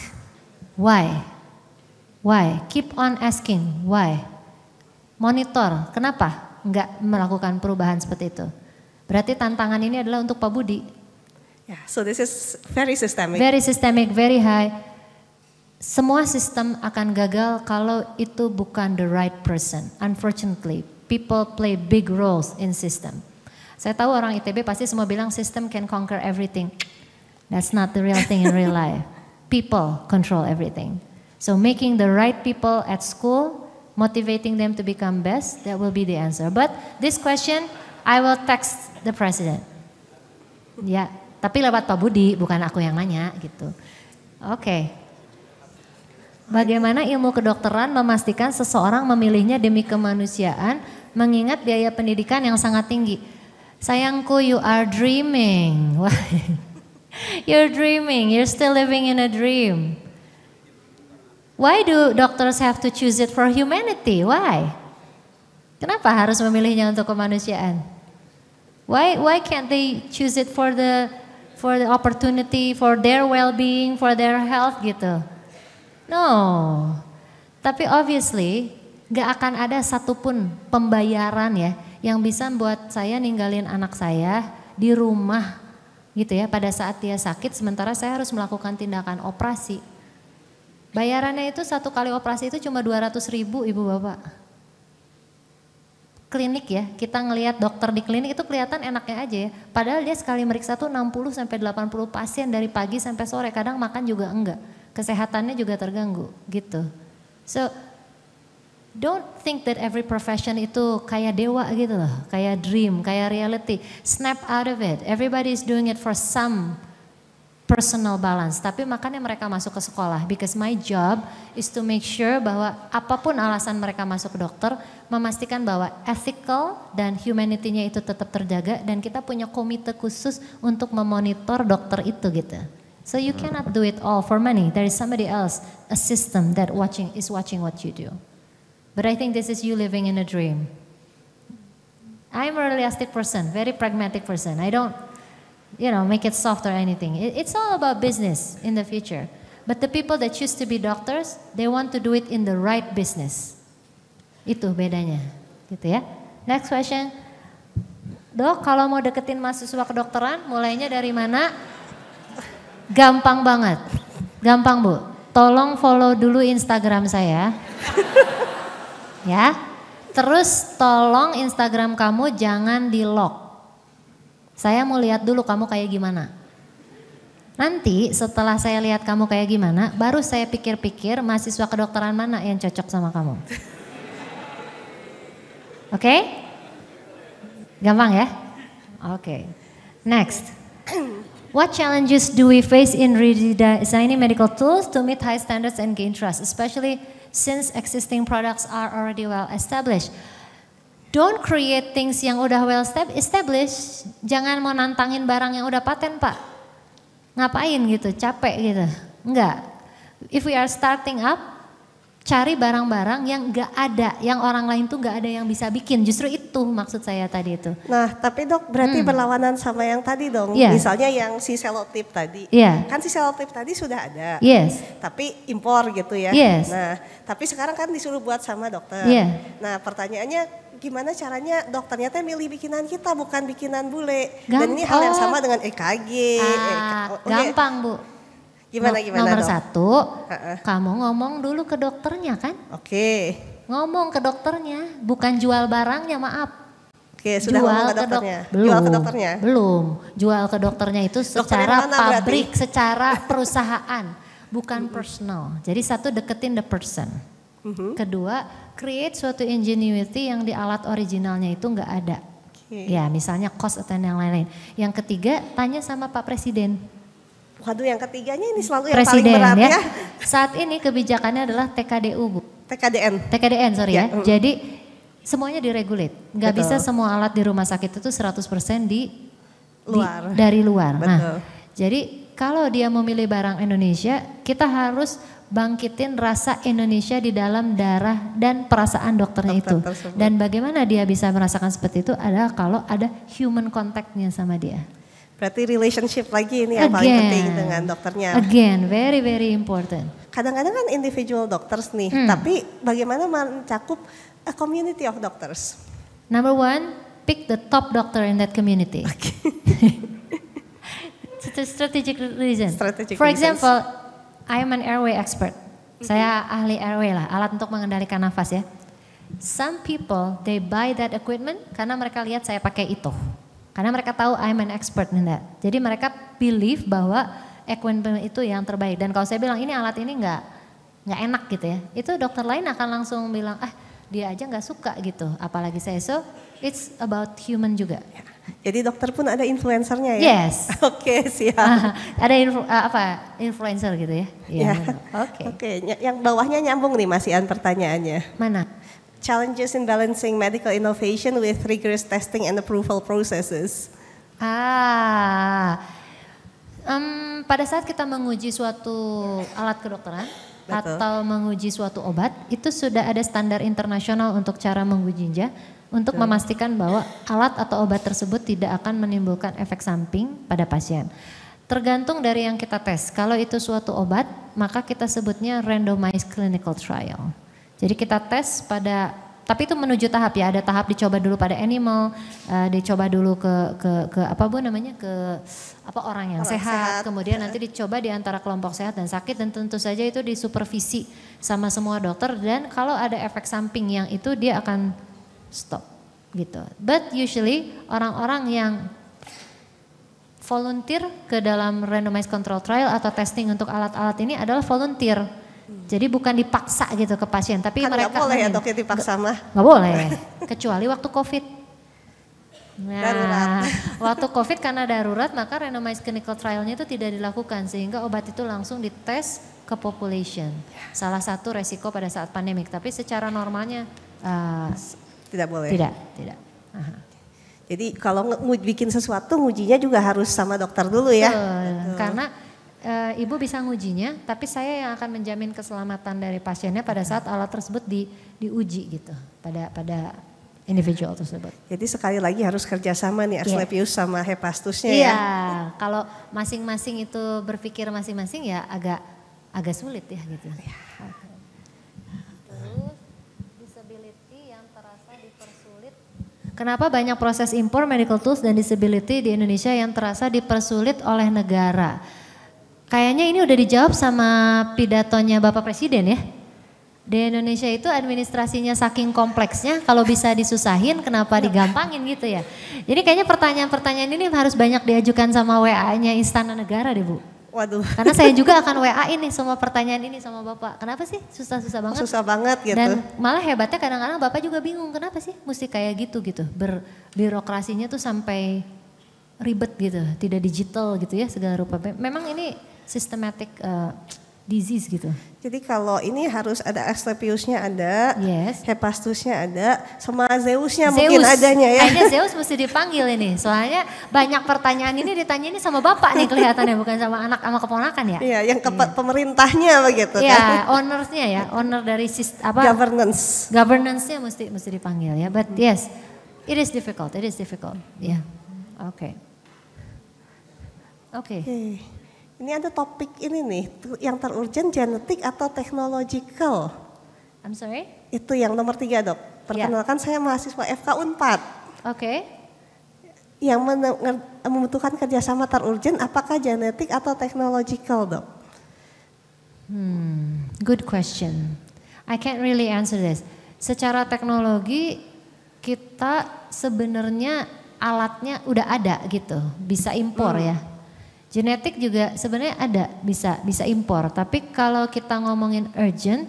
why. Why? Keep on asking why. Monitor, kenapa nggak melakukan perubahan seperti itu? Berarti tantangan ini adalah untuk Pak Budi. Yeah, so this is very systemic. Very systemic, very high. Semua sistem akan gagal kalau itu bukan the right person. Unfortunately, people play big roles in system. Saya tahu orang ITB pasti semua bilang system can conquer everything. That's not the real thing in real life. People control everything. So making the right people at school, motivating them to become best, that will be the answer. But this question, I will text the president. Ya, tapi lewat Pak Budi, bukan aku yang nanya gitu. Oke. Bagaimana ilmu kedokteran memastikan seseorang memilihnya demi kemanusiaan, mengingat biaya pendidikan yang sangat tinggi? Sayangku, you are dreaming. You're dreaming, you're still living in a dream. Why do doctors have to choose it for humanity? Why? Kenapa harus memilihnya untuk kemanusiaan? Why can't they choose it for the opportunity, for their well-being, for their health gitu? No, tapi obviously gak akan ada satupun pembayaran ya yang bisa buat saya ninggalin anak saya di rumah gitu ya pada saat dia sakit sementara saya harus melakukan tindakan operasi. Bayarannya itu satu kali operasi itu cuma 200.000 Ibu Bapak. Klinik ya, kita ngelihat dokter di klinik itu kelihatan enaknya aja ya. Padahal dia sekali meriksa tuh 60 sampai 80 pasien dari pagi sampai sore, kadang makan juga enggak. Kesehatannya juga terganggu gitu. So don't think that every profession itu kayak dewa gitu loh, kayak dream, kayak reality. Snap out of it. Everybody is doing it for some personal balance. Tapi makanya mereka masuk ke sekolah. Because my job is to make sure bahwa apapun alasan mereka masuk ke dokter, memastikan bahwa ethical dan humanity-nya itu tetap terjaga dan kita punya komite khusus untuk memonitor dokter itu gitu. So you cannot do it all for money. There is somebody else, a system that is watching what you do. But I think this is you living in a dream. I'm a realistic person, very pragmatic person. I don't, make it soft or anything. It's all about business in the future. But the people that choose to be doctors, they want to do it in the right business. Itu bedanya, gitu ya. Next question. Dok, kalau mau deketin mahasiswa kedokteran, mulainya dari mana? Gampang banget, gampang Bu. Tolong follow dulu Instagram saya. Ya, terus tolong Instagram kamu jangan di lock. Saya mau lihat dulu kamu kayak gimana. Nanti setelah saya lihat kamu kayak gimana, baru saya pikir-pikir mahasiswa kedokteran mana yang cocok sama kamu. Oke? Gampang ya? Oke. Next. What challenges do we face in redesigning medical tools to meet high standards and gain trust, especially since existing products are already well established? Don't create things yang udah well established. Jangan mau nantangin barang yang udah paten Pak. Ngapain gitu, capek gitu. Enggak. If we are starting up, cari barang-barang yang gak ada, yang orang lain tuh gak ada yang bisa bikin. Justru itu maksud saya tadi itu. Nah tapi Dok berarti berlawanan sama yang tadi dong. Yeah. Misalnya yang si selotip tadi. Yeah. Kan si selotip tadi sudah ada. Yes. Tapi impor gitu ya. Yes. Nah tapi sekarang kan disuruh buat sama dokter. Yeah. Nah pertanyaannya gimana caranya dokternya teh milih bikinan kita bukan bikinan bule. Gampang. Dan ini hal yang sama dengan EKG. Gampang Bu. Gimana Nomor Dok? 1, kamu ngomong dulu ke dokternya kan? Oke. Ngomong ke dokternya, bukan jual barangnya maaf. Oke, sudah ngomong ke dokternya. Belum, Jual ke dokternya? Belum, jual ke dokternya itu secara mana pabrik, berarti? secara perusahaan, bukan personal. Jadi satu, deketin the person. Kedua, create suatu ingenuity yang di alat originalnya itu nggak ada. Ya misalnya cost atau yang lain-lain. Yang ketiga, tanya sama Pak Presiden. Waduh yang ketiganya ini selalu yang Presiden paling berat ya. Saat ini kebijakannya adalah TKDU Bu. TKDN sorry ya. Jadi semuanya diregulate. Nggak bisa semua alat di rumah sakit itu 100% dari luar. Betul. Nah, jadi kalau dia memilih barang Indonesia, kita harus bangkitin rasa Indonesia di dalam darah dan perasaan dokternya itu. Dan bagaimana dia bisa merasakan seperti itu adalah kalau ada human contactnya sama dia. Berarti relationship lagi ini yang paling penting dengan dokternya. Again, very very important. Kadang-kadang kan individual doctors nih, tapi bagaimana mencakup a community of doctors? Number 1, pick the top doctor in that community. It's a strategic reason. Strategic For reasons. example, I am an airway expert. Saya ahli airway lah, alat untuk mengendalikan nafas ya. Some people they buy that equipment karena mereka lihat saya pakai itu. Karena mereka tahu I'm an expert in that. Jadi mereka believe bahwa equipment itu yang terbaik. Dan kalau saya bilang ini alat ini nggak enak gitu ya, itu dokter lain akan langsung bilang dia aja nggak suka gitu. Apalagi saya. So it's about human juga. Jadi dokter pun ada influencernya ya? Yes. Oke, siap. Ada influencer gitu ya? Ya. Oke. Oke, yang bawahnya nyambung nih Mas Ian pertanyaannya. Mana? Challenges in balancing medical innovation with rigorous testing and approval processes. Pada saat kita menguji suatu alat kedokteran atau menguji suatu obat, itu sudah ada standar internasional untuk cara mengujinya. Untuk memastikan bahwa alat atau obat tersebut tidak akan menimbulkan efek samping pada pasien. Tergantung dari yang kita tes. Kalau itu suatu obat, maka kita sebutnya randomized clinical trial. Jadi kita tes pada, tapi itu menuju tahap ya. Ada tahap dicoba dulu pada animal, dicoba dulu ke orang yang sehat. Kemudian nanti dicoba di antara kelompok sehat dan sakit, dan tentu saja itu disupervisi sama semua dokter. Dan kalau ada efek samping yang itu dia akan stop gitu. But usually orang-orang yang volunteer ke dalam randomized control trial atau testing untuk alat-alat ini adalah volunteer. Jadi bukan dipaksa gitu ke pasien, tapi Kan mereka nggak boleh ya dok ya dipaksa mah. Nggak boleh, kecuali waktu COVID. Darurat. Waktu COVID karena darurat maka randomized clinical trialnya itu tidak dilakukan sehingga obat itu langsung dites ke population. Salah satu resiko pada saat pandemik, tapi secara normalnya Tidak boleh. tidak. Jadi kalau bikin sesuatu ngujinya juga harus sama dokter dulu ya. Betul. Karena ibu bisa ngujinya, tapi saya yang akan menjamin keselamatan dari pasiennya pada saat alat tersebut diuji gitu pada individual tersebut. Jadi sekali lagi harus kerjasama nih Asclepius sama Hepastusnya Iya, ya. kalau masing-masing itu berpikir masing-masing ya agak sulit ya gitu. Kenapa banyak proses impor medical tools dan disability di Indonesia yang terasa dipersulit oleh negara? Kayaknya ini udah dijawab sama pidatonya Bapak Presiden ya. Di Indonesia itu administrasinya saking kompleksnya, kalau bisa disusahin kenapa digampangin gitu ya. Jadi kayaknya pertanyaan-pertanyaan ini harus banyak diajukan sama WA-nya Istana Negara deh Bu. Waduh. Karena saya juga akan WA ini semua pertanyaan ini sama Bapak. Kenapa sih susah-susah banget? Susah banget gitu. Dan malah hebatnya kadang-kadang Bapak juga bingung kenapa sih mesti kayak gitu. Birokrasinya tuh sampai ribet gitu, tidak digital gitu ya segala rupa. Memang ini systematic disease gitu. Jadi kalau ini harus ada Asclepiusnya ada, Yes. Hepastusnya ada, sama Zeusnya mungkin adanya ya. Kayaknya Zeus mesti dipanggil ini. Soalnya banyak pertanyaan ini ditanya ini sama Bapak nih kelihatannya, bukan sama anak sama keponakan ya. Iya, yang pemerintahnya begitu kan. Iya, ownersnya ya, owner dari governance-nya mesti dipanggil ya. But yes, it is difficult. Ya, oke. Ini ada topik ini nih, yang terurgent genetik atau technological. I'm sorry? Itu yang nomor 3 dok. Perkenalkan saya mahasiswa FK Unpad. Oke. Yang membutuhkan kerjasama terurgent apakah genetik atau technological dok? Good question. I can't really answer this. Secara teknologi kita sebenarnya alatnya udah ada gitu, bisa impor ya. Genetik juga sebenarnya ada, bisa impor. Tapi kalau kita ngomongin urgent,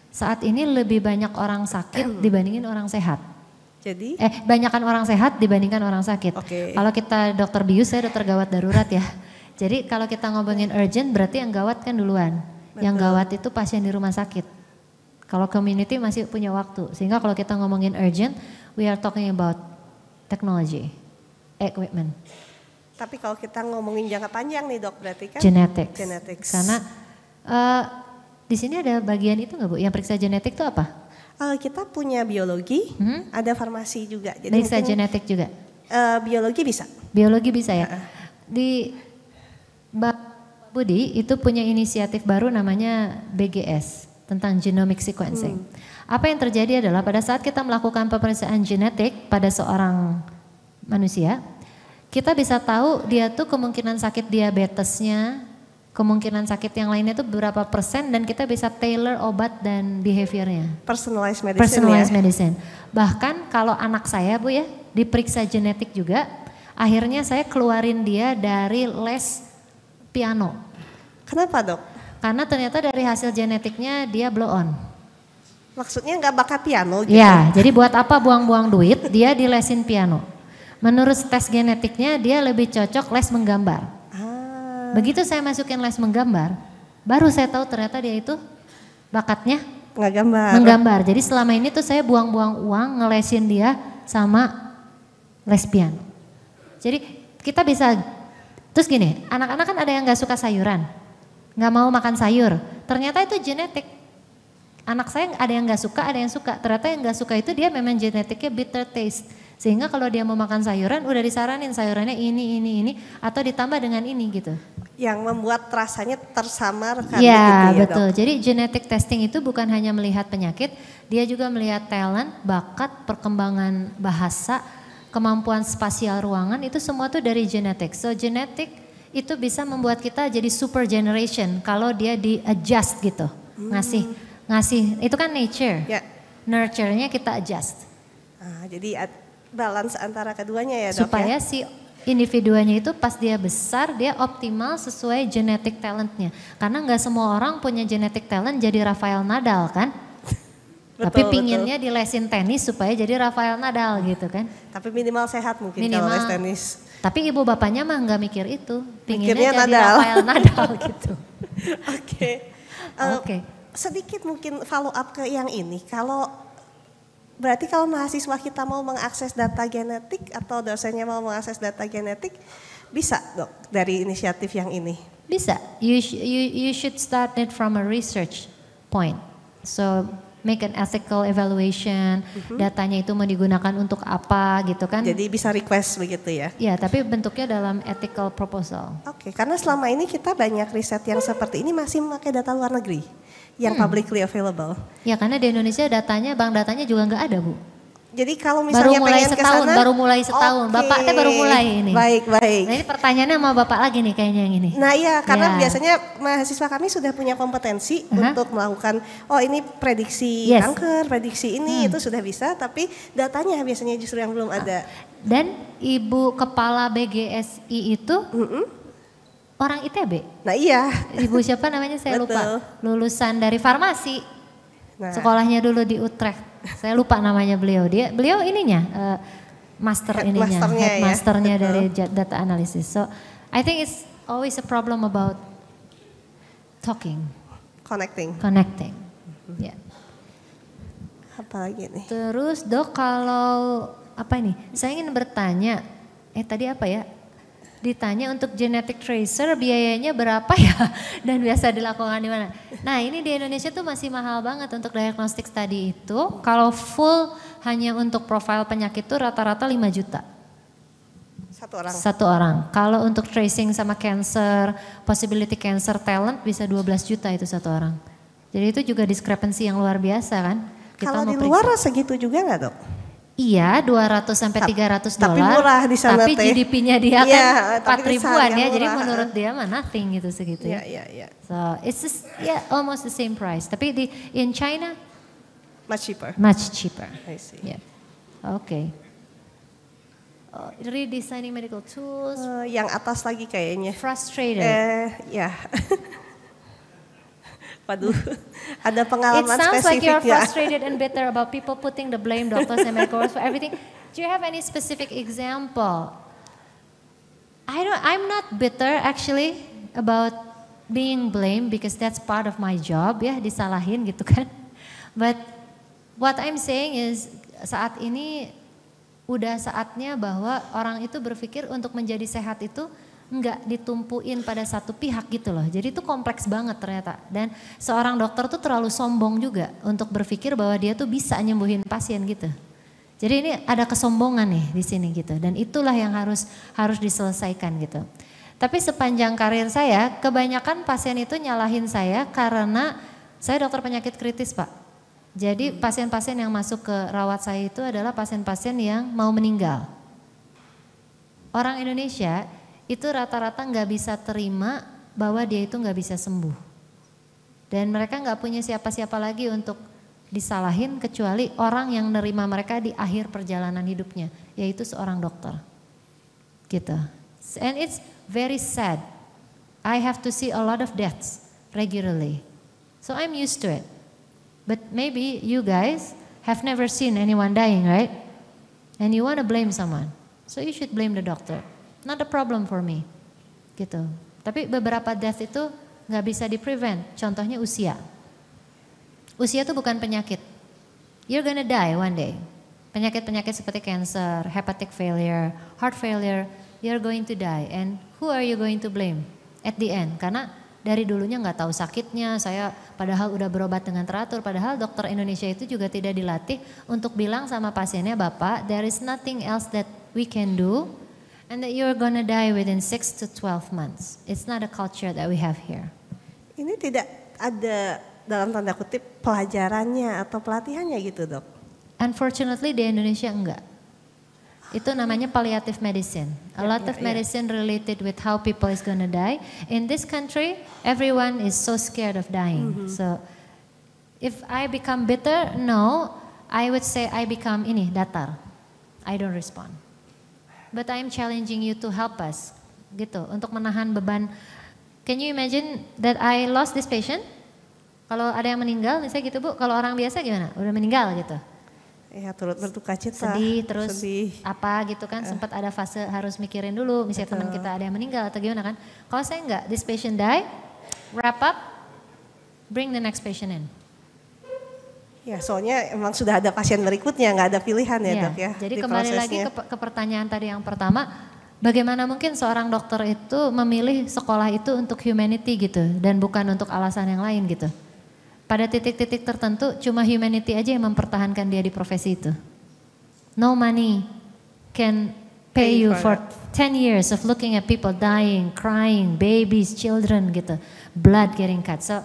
saat ini lebih banyak orang sakit dibandingin orang sehat. Jadi? Banyakan orang sehat dibandingkan orang sakit. Okay. Kalau kita dokter bius, saya dokter gawat darurat ya. Jadi kalau kita ngomongin urgent berarti yang gawat kan duluan. Betul. Yang gawat itu pasien di rumah sakit. Kalau community masih punya waktu. Sehingga kalau kita ngomongin urgent, we are talking about technology, equipment. Tapi kalau kita ngomongin jangka panjang nih dok, berarti kan? Genetics. Karena di sini ada bagian itu nggak Bu? Yang periksa genetik itu apa? Kita punya biologi, ada farmasi juga. Jadi periksa genetik juga? Biologi bisa. Biologi bisa ya? Di Mbak Budi itu punya inisiatif baru namanya BGS, tentang genomic sequencing. Apa yang terjadi adalah pada saat kita melakukan pemeriksaan genetik pada seorang manusia, kita bisa tahu dia tuh kemungkinan sakit diabetesnya, kemungkinan sakit yang lainnya itu berapa persen, dan kita bisa tailor obat dan behaviornya. Personalized medicine Personalized ya. medicine. Bahkan kalau anak saya Bu ya, diperiksa genetik juga, akhirnya saya keluarin dia dari les piano. Kenapa dok? Karena ternyata dari hasil genetiknya dia blow on. Maksudnya nggak bakat piano gitu? Ya, jadi buat apa buang-buang duit, dia dilesin piano. Menurut tes genetiknya dia lebih cocok les menggambar. Begitu saya masukin les menggambar, baru saya tahu ternyata dia itu bakatnya Nggak gambar. menggambar. Jadi selama ini tuh saya buang-buang uang ngelesin dia sama les piano. Jadi kita bisa, terus gini, anak-anak kan ada yang nggak suka sayuran, nggak mau makan sayur. Ternyata itu genetik. Anak saya ada yang nggak suka, ada yang suka. Ternyata yang nggak suka itu dia memang genetiknya bitter taste. Sehingga kalau dia mau makan sayuran, udah disaranin sayurannya ini, atau ditambah dengan ini gitu. Yang membuat rasanya tersamarkan Ya, gitu ya betul. dok? Jadi genetic testing itu bukan hanya melihat penyakit, dia juga melihat talent, bakat, perkembangan bahasa, kemampuan spasial ruangan, itu semua tuh dari genetik. So genetik itu bisa membuat kita jadi super generation kalau dia di adjust gitu. Ngasih, itu kan nature. Ya. Nurture-nya kita adjust. Jadi balance antara keduanya ya dok Supaya ya? si individuanya itu pas dia besar, dia optimal sesuai genetic talentnya. Karena nggak semua orang punya genetic talent jadi Rafael Nadal kan. Tapi pinginnya dilesin tenis supaya jadi Rafael Nadal gitu kan. Tapi minimal sehat mungkin Minimal. kalau les tenis. Tapi ibu bapaknya mah nggak mikir itu. Mikirnya Pinginnya jadi Nadal. Rafael Nadal gitu. Oke. Oke. Sedikit mungkin follow up ke yang ini. Berarti kalau mahasiswa kita mau mengakses data genetik atau dosennya mau mengakses data genetik, bisa dok dari inisiatif yang ini? Bisa. You should start it from a research point. So make an ethical evaluation. Datanya itu mau digunakan untuk apa gitu kan? Jadi bisa request begitu ya? Ya, tapi bentuknya dalam ethical proposal. Oke, karena selama ini kita banyak riset yang seperti ini masih memakai data luar negeri yang publicly available. Ya, karena di Indonesia bank datanya juga nggak ada Bu. Jadi kalau misalnya baru mulai setahun. Oke, Bapak teh baru mulai ini. Baik. Nah ini pertanyaannya sama Bapak lagi nih kayaknya yang ini. Nah iya, karena Ya. biasanya mahasiswa kami sudah punya kompetensi untuk melakukan, ini prediksi Yes. kanker, prediksi ini itu sudah bisa, tapi datanya biasanya justru yang belum ada. Dan Ibu Kepala BGSI itu orang ITB. Nah iya. Ibu siapa namanya saya Betul. lupa. Lulusan dari farmasi. Nah. Sekolahnya dulu di Utrecht. Saya lupa namanya beliau. Beliau ininya headmasternya ya. dari data analysis. So I think it's always a problem about talking, connecting. Ya. Apalagi nih? Terus Dok kalau apa ini? Saya ingin bertanya. Tadi apa ya? Ditanya untuk genetic tracer biayanya berapa ya dan biasa dilakukan di mana. Nah ini di Indonesia tuh masih mahal banget untuk diagnostik study itu. Kalau full hanya untuk profil penyakit tuh rata-rata 5 juta. Satu orang. Kalau untuk tracing sama cancer, possibility cancer talent bisa 12 juta itu satu orang. Jadi itu juga discrepancy yang luar biasa kan. Kalau di luar segitu juga nggak dok? Iya, 200 sampai 300 dolar. Tapi murah di sana Tapi teh. GDP-nya dia kan 4 ribuan ya. Jadi murah. menurut dia mah nothing gitu segitu ya. Iya. So it's just almost the same price. Tapi in China Much cheaper. much cheaper. I see. Yeah. Okay. Redesigning medical tools. Yang atas lagi kayaknya. Frustrated. Ya. Waduh, ada It pengalaman sounds like spesifik you're ya. frustrated and bitter about people putting the blame doctors and medical workers for everything. Do you have any specific example? I'm not bitter actually about being blamed because that's part of my job ya, disalahin gitu kan. But what I'm saying is saat ini udah saatnya bahwa orang itu berpikir untuk menjadi sehat itu enggak ditumpuin pada satu pihak gitu loh. Jadi itu kompleks banget ternyata. Dan seorang dokter tuh terlalu sombong juga untuk berpikir bahwa dia tuh bisa nyembuhin pasien gitu. Jadi ini ada kesombongan nih di sini gitu. Dan itulah yang harus diselesaikan gitu. Tapi sepanjang karir saya, kebanyakan pasien itu nyalahin saya karena saya dokter penyakit kritis Pak. Jadi pasien-pasien yang masuk ke rawat saya itu adalah pasien-pasien yang mau meninggal. Orang Indonesia itu rata-rata nggak bisa terima bahwa dia itu nggak bisa sembuh. Dan mereka nggak punya siapa-siapa lagi untuk disalahin kecuali orang yang nerima mereka di akhir perjalanan hidupnya, yaitu seorang dokter. Gitu. And it's very sad. I have to see a lot of deaths regularly. So I'm used to it. But maybe you guys have never seen anyone dying, right? And you want to blame someone. So you should blame the doctor. Not a problem for me. Gitu. Tapi beberapa death itu nggak bisa di-prevent. Contohnya usia. Usia itu bukan penyakit. You're gonna die one day. Penyakit-penyakit seperti cancer, hepatic failure, heart failure, you're going to die. And who are you going to blame at the end? Karena dari dulunya nggak tahu sakitnya, saya padahal udah berobat dengan teratur, padahal dokter Indonesia itu juga tidak dilatih untuk bilang sama pasiennya, Bapak, there is nothing else that we can do, and that you're gonna die within 6 to 12 months. It's not a culture that we have here. Ini tidak ada dalam tanda kutip pelajarannya atau pelatihannya gitu, Dok? Unfortunately di Indonesia enggak. Itu namanya palliative medicine. A lot of medicine related with how people is gonna die. In this country, everyone is so scared of dying. So, if I become bitter, no, I would say I become datar. I don't respond. But I'm challenging you to help us, gitu, untuk menahan beban. Can you imagine that I lost this patient? Kalau ada yang meninggal, misalnya gitu Bu, kalau orang biasa gimana? Udah meninggal gitu. Ya turut berduka cita. Sedih terus apa gitu kan, sempat ada fase harus mikirin dulu, misalnya teman kita ada yang meninggal atau gimana kan. Kalau saya enggak, this patient die, wrap up, bring the next patient in. Ya soalnya emang sudah ada pasien berikutnya, nggak ada pilihan ya Dok ya. Jadi kembali lagi ke pertanyaan tadi yang pertama, bagaimana mungkin seorang dokter itu memilih sekolah itu untuk humanity gitu dan bukan untuk alasan yang lain gitu. Pada titik-titik tertentu cuma humanity aja yang mempertahankan dia di profesi itu. No money can pay you for 10 years of looking at people dying, crying, babies, children gitu. Blood getting cut. So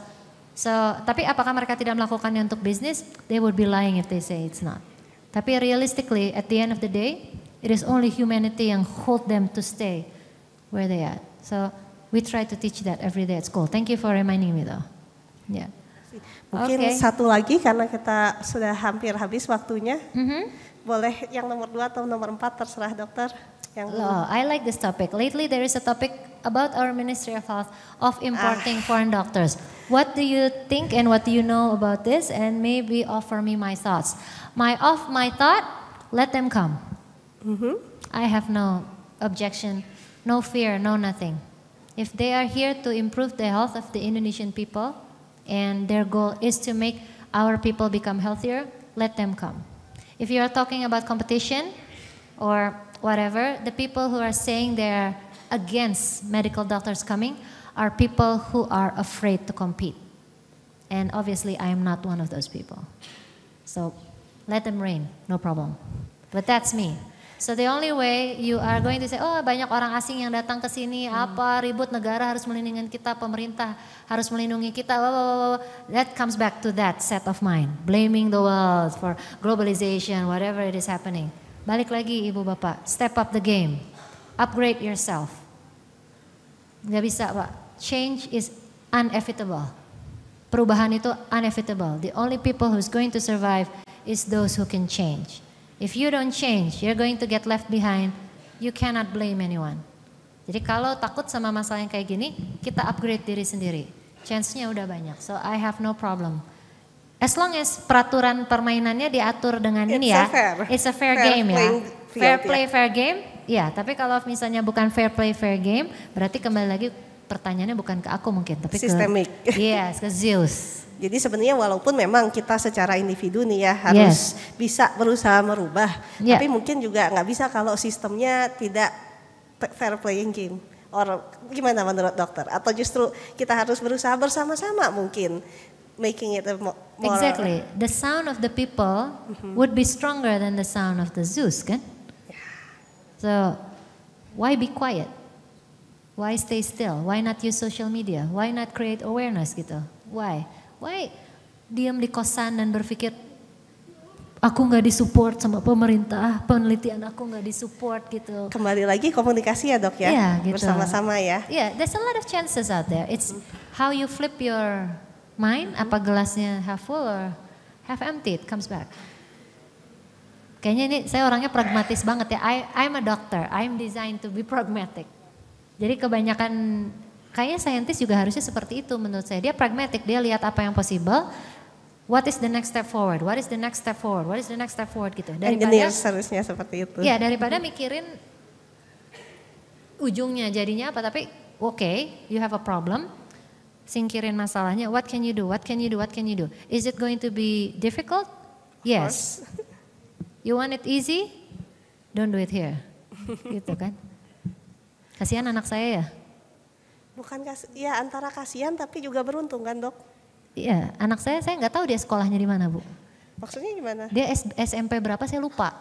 tapi apakah mereka tidak melakukannya untuk bisnis? They would be lying if they say it's not. Tapi realistically at the end of the day, it is only humanity yang hold them to stay where they are. So we try to teach that every day at school. Thank you for reminding me though. Yeah. Mungkin satu lagi karena kita sudah hampir habis waktunya. Boleh yang nomor 2 atau nomor 4 terserah dokter. I like this topic. Lately there is a topic about our Ministry of Health of importing foreign doctors. What do you think and what do you know about this? And maybe offer me my thoughts. My thought, let them come. I have no objection, no fear, no nothing. If they are here to improve the health of the Indonesian people, and their goal is to make our people become healthier, let them come. If you are talking about competition or whatever, the people who are saying they're against medical doctors coming are people who are afraid to compete. And obviously I am not one of those people. So let them reign, no problem. But that's me. So the only way you are going to say, oh banyak orang asing yang datang ke sini, apa ribut negara harus melindungi kita, pemerintah harus melindungi kita, that comes back to that set of mind. Blaming the world for globalization, whatever it is happening. Balik lagi Ibu Bapak, step up the game, upgrade yourself. Gak bisa Pak, change is inevitable. Perubahan itu inevitable. The only people who's going to survive is those who can change. If you don't change, you're going to get left behind. You cannot blame anyone. Jadi kalau takut sama masalah yang kayak gini, kita upgrade diri sendiri. Chance-nya udah banyak. So I have no problem. As long as peraturan permainannya diatur dengan ini ya. It's a fair game ya. Fair play, fair game. Ya, tapi kalau misalnya bukan fair play, fair game, berarti kembali lagi pertanyaannya bukan ke aku mungkin, tapi sistemik. Ke Zeus. Jadi sebenarnya walaupun memang kita secara individu nih ya harus bisa berusaha merubah, tapi mungkin juga nggak bisa kalau sistemnya tidak fair playing game. Or gimana menurut dokter? Atau justru kita harus berusaha bersama-sama mungkin making it more. Exactly. The sound of the people would be stronger than the sound of the Zeus, kan? So why be quiet? Why stay still? Why not use social media? Why not create awareness gitu? Why? Why diam di kosan dan berpikir aku nggak disupport sama pemerintah, penelitian aku nggak disupport gitu. Kembali lagi komunikasi ya dok ya, Iya, gitu. bersama-sama ya. Yeah, there's a lot of chances out there. It's how you flip your mind, apa gelasnya half full or half empty, it comes back. Kayaknya ini saya orangnya pragmatis banget ya. I'm a doctor, I'm designed to be pragmatic. Jadi kebanyakan, kayaknya saintis juga harusnya seperti itu menurut saya. Dia pragmatic, dia lihat apa yang possible. What is the next step forward? What is the next step forward? What is the next step forward gitu. Engineer seharusnya seperti itu. Ya daripada mikirin ujungnya jadinya apa. Tapi okay, you have a problem. Singkirin masalahnya. What can you do? What can you do? What can you do? Is it going to be difficult? Yes. You want it easy? Don't do it here. Gitu kan. Kasihan anak saya ya. Bukan ya antara kasihan tapi juga beruntung kan dok? Iya, anak saya nggak tahu dia sekolahnya di mana bu. Maksudnya gimana? Dia SMP berapa saya lupa.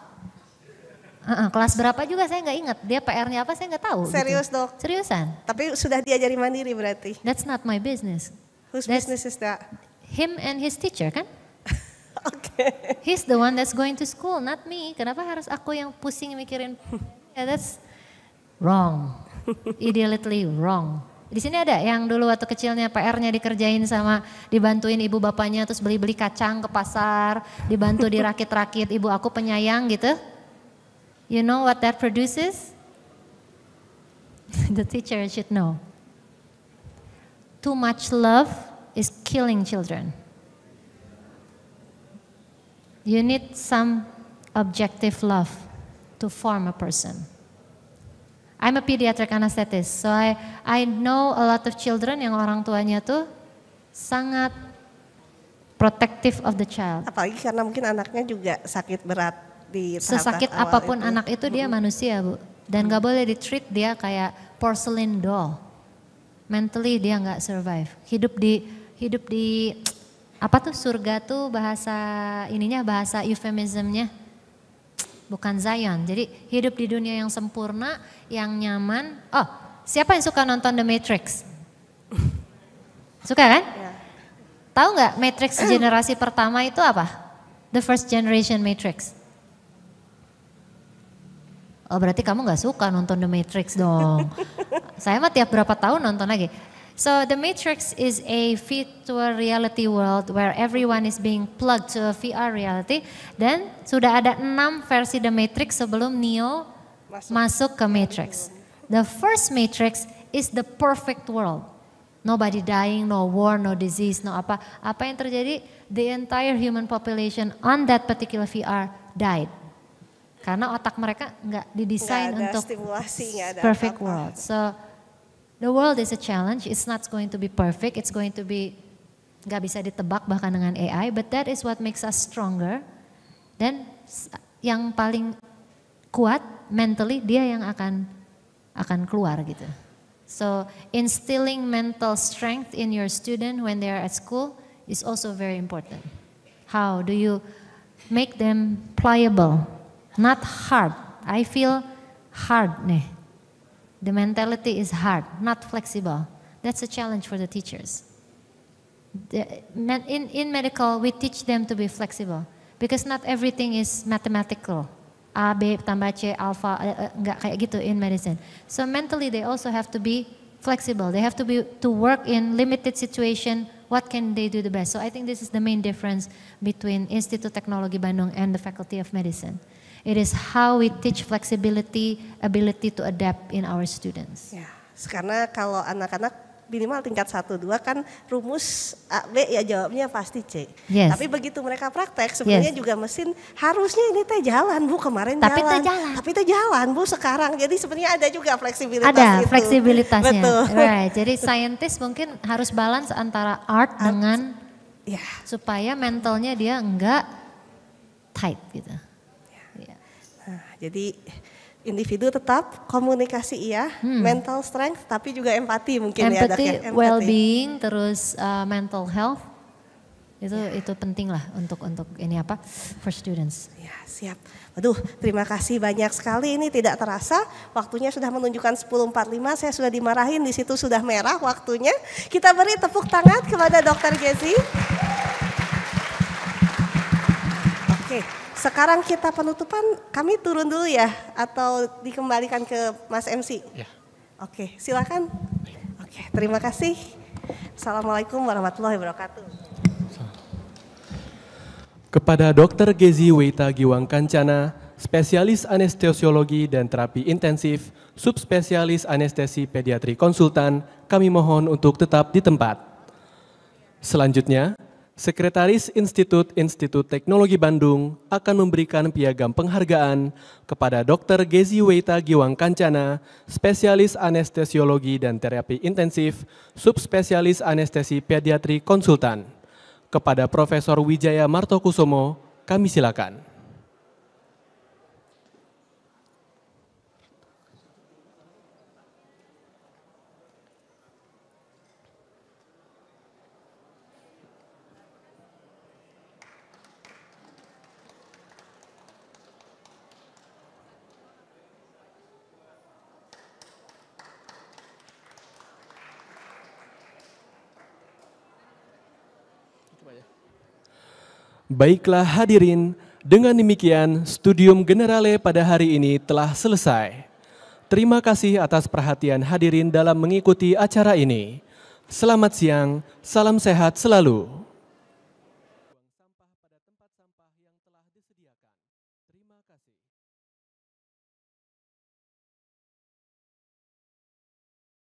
Kelas berapa juga saya nggak ingat. Dia PR-nya apa saya nggak tahu. Serius gitu. dok? Seriusan. Tapi sudah diajari mandiri berarti? That's not my business. Whose business is that? Him and his teacher kan? Oke. He's the one that's going to school, not me. Kenapa harus aku yang pusing mikirin? Yeah, that's wrong. Ideally wrong. Di sini ada yang dulu waktu kecilnya PR-nya dikerjain sama dibantuin ibu bapaknya terus beli-beli kacang ke pasar, dibantu dirakit-rakit, ibu aku penyayang gitu. You know what that produces? The teacher should know. Too much love is killing children. You need some objective love to form a person. I'm a pediatric anesthetist, so I know a lot of children yang orang tuanya tuh sangat protective of the child. Apalagi karena mungkin anaknya juga sakit berat di tahap Sesakit awal apapun itu. anak itu dia manusia bu, dan gak boleh di-treat dia kayak porcelain doll. Mentally dia nggak survive. Hidup di apa tuh surga tuh bahasa ininya bahasa euphemismnya. Bukan Zion, jadi hidup di dunia yang sempurna, yang nyaman. Oh, siapa yang suka nonton The Matrix? Suka kan? Ya. Tahu nggak Matrix generasi pertama itu apa? The first generation Matrix. Oh berarti kamu nggak suka nonton The Matrix dong. Saya mah tiap berapa tahun nonton lagi. So The Matrix is a virtual reality world where everyone is being plugged to a VR reality. Dan sudah ada 6 versi The Matrix sebelum Neo masuk ke Matrix. The first Matrix is the perfect world. Nobody dying, no war, no disease, no apa. Apa yang terjadi? The entire human population on that particular VR died. Karena otak mereka nggak didesain untuk stimulasi, nggak ada perfect apa-apa. world. So the world is a challenge. It's not going to be perfect. It's going to be nggak bisa ditebak bahkan dengan AI. But that is what makes us stronger. Dan yang paling kuat mentally dia yang akan keluar gitu. So instilling mental strength in your student when they are at school is also very important. How do you make them pliable, not hard? I feel hard nih. The mentality is hard, not flexible. That's a challenge for the teachers. In medical, we teach them to be flexible because not everything is mathematical. A, B, tambah C, alpha, enggak kayak gitu in medicine. So mentally they also have to be flexible. They have to work in limited situation. What can they do the best? So I think this is the main difference between Institut Teknologi Bandung and the Faculty of Medicine. It is how we teach flexibility, ability to adapt in our students. Ya, karena kalau anak-anak minimal tingkat 1-2 kan rumus A, B ya jawabnya pasti C. Yes. Tapi begitu mereka praktek sebenarnya juga mesin harusnya ini teh jalan Bu kemarin Tapi jalan. teh jalan. Tapi teh jalan Bu sekarang. Jadi sebenarnya ada juga fleksibilitas Ada itu. fleksibilitasnya. Betul. Right. Jadi scientist mungkin harus balance antara art dengan Ya. supaya mentalnya dia enggak tight gitu. Nah, jadi individu tetap komunikasi iya, mental strength tapi juga empati mungkin ya Dok ya. Empathy, well-being, terus mental health itu penting lah untuk ini apa for students. Ya, siap. Waduh, terima kasih banyak sekali. Ini tidak terasa waktunya sudah menunjukkan 10.45. Saya sudah dimarahin di situ sudah merah waktunya. Kita beri tepuk tangan kepada Dr. Gezi. Oke, sekarang kita penutupan, kami turun dulu ya atau dikembalikan ke Mas MC? Ya. Oke, silakan. Oke, terima kasih. Assalamualaikum warahmatullahi wabarakatuh. Kepada Dr. Gezi Weita Giwang Kancana, spesialis anestesiologi dan terapi intensif, subspesialis anestesi pediatri konsultan, kami mohon untuk tetap di tempat. Selanjutnya, Sekretaris Institut Teknologi Bandung akan memberikan piagam penghargaan kepada Dr. Gezi Weita Giwang Kancana, spesialis anestesiologi dan terapi intensif, subspesialis anestesi pediatri konsultan. Kepada Profesor Wijaya Martokusumo, kami silakan. Baiklah hadirin, dengan demikian Studium Generale pada hari ini telah selesai. Terima kasih atas perhatian hadirin dalam mengikuti acara ini. Selamat siang, salam sehat selalu.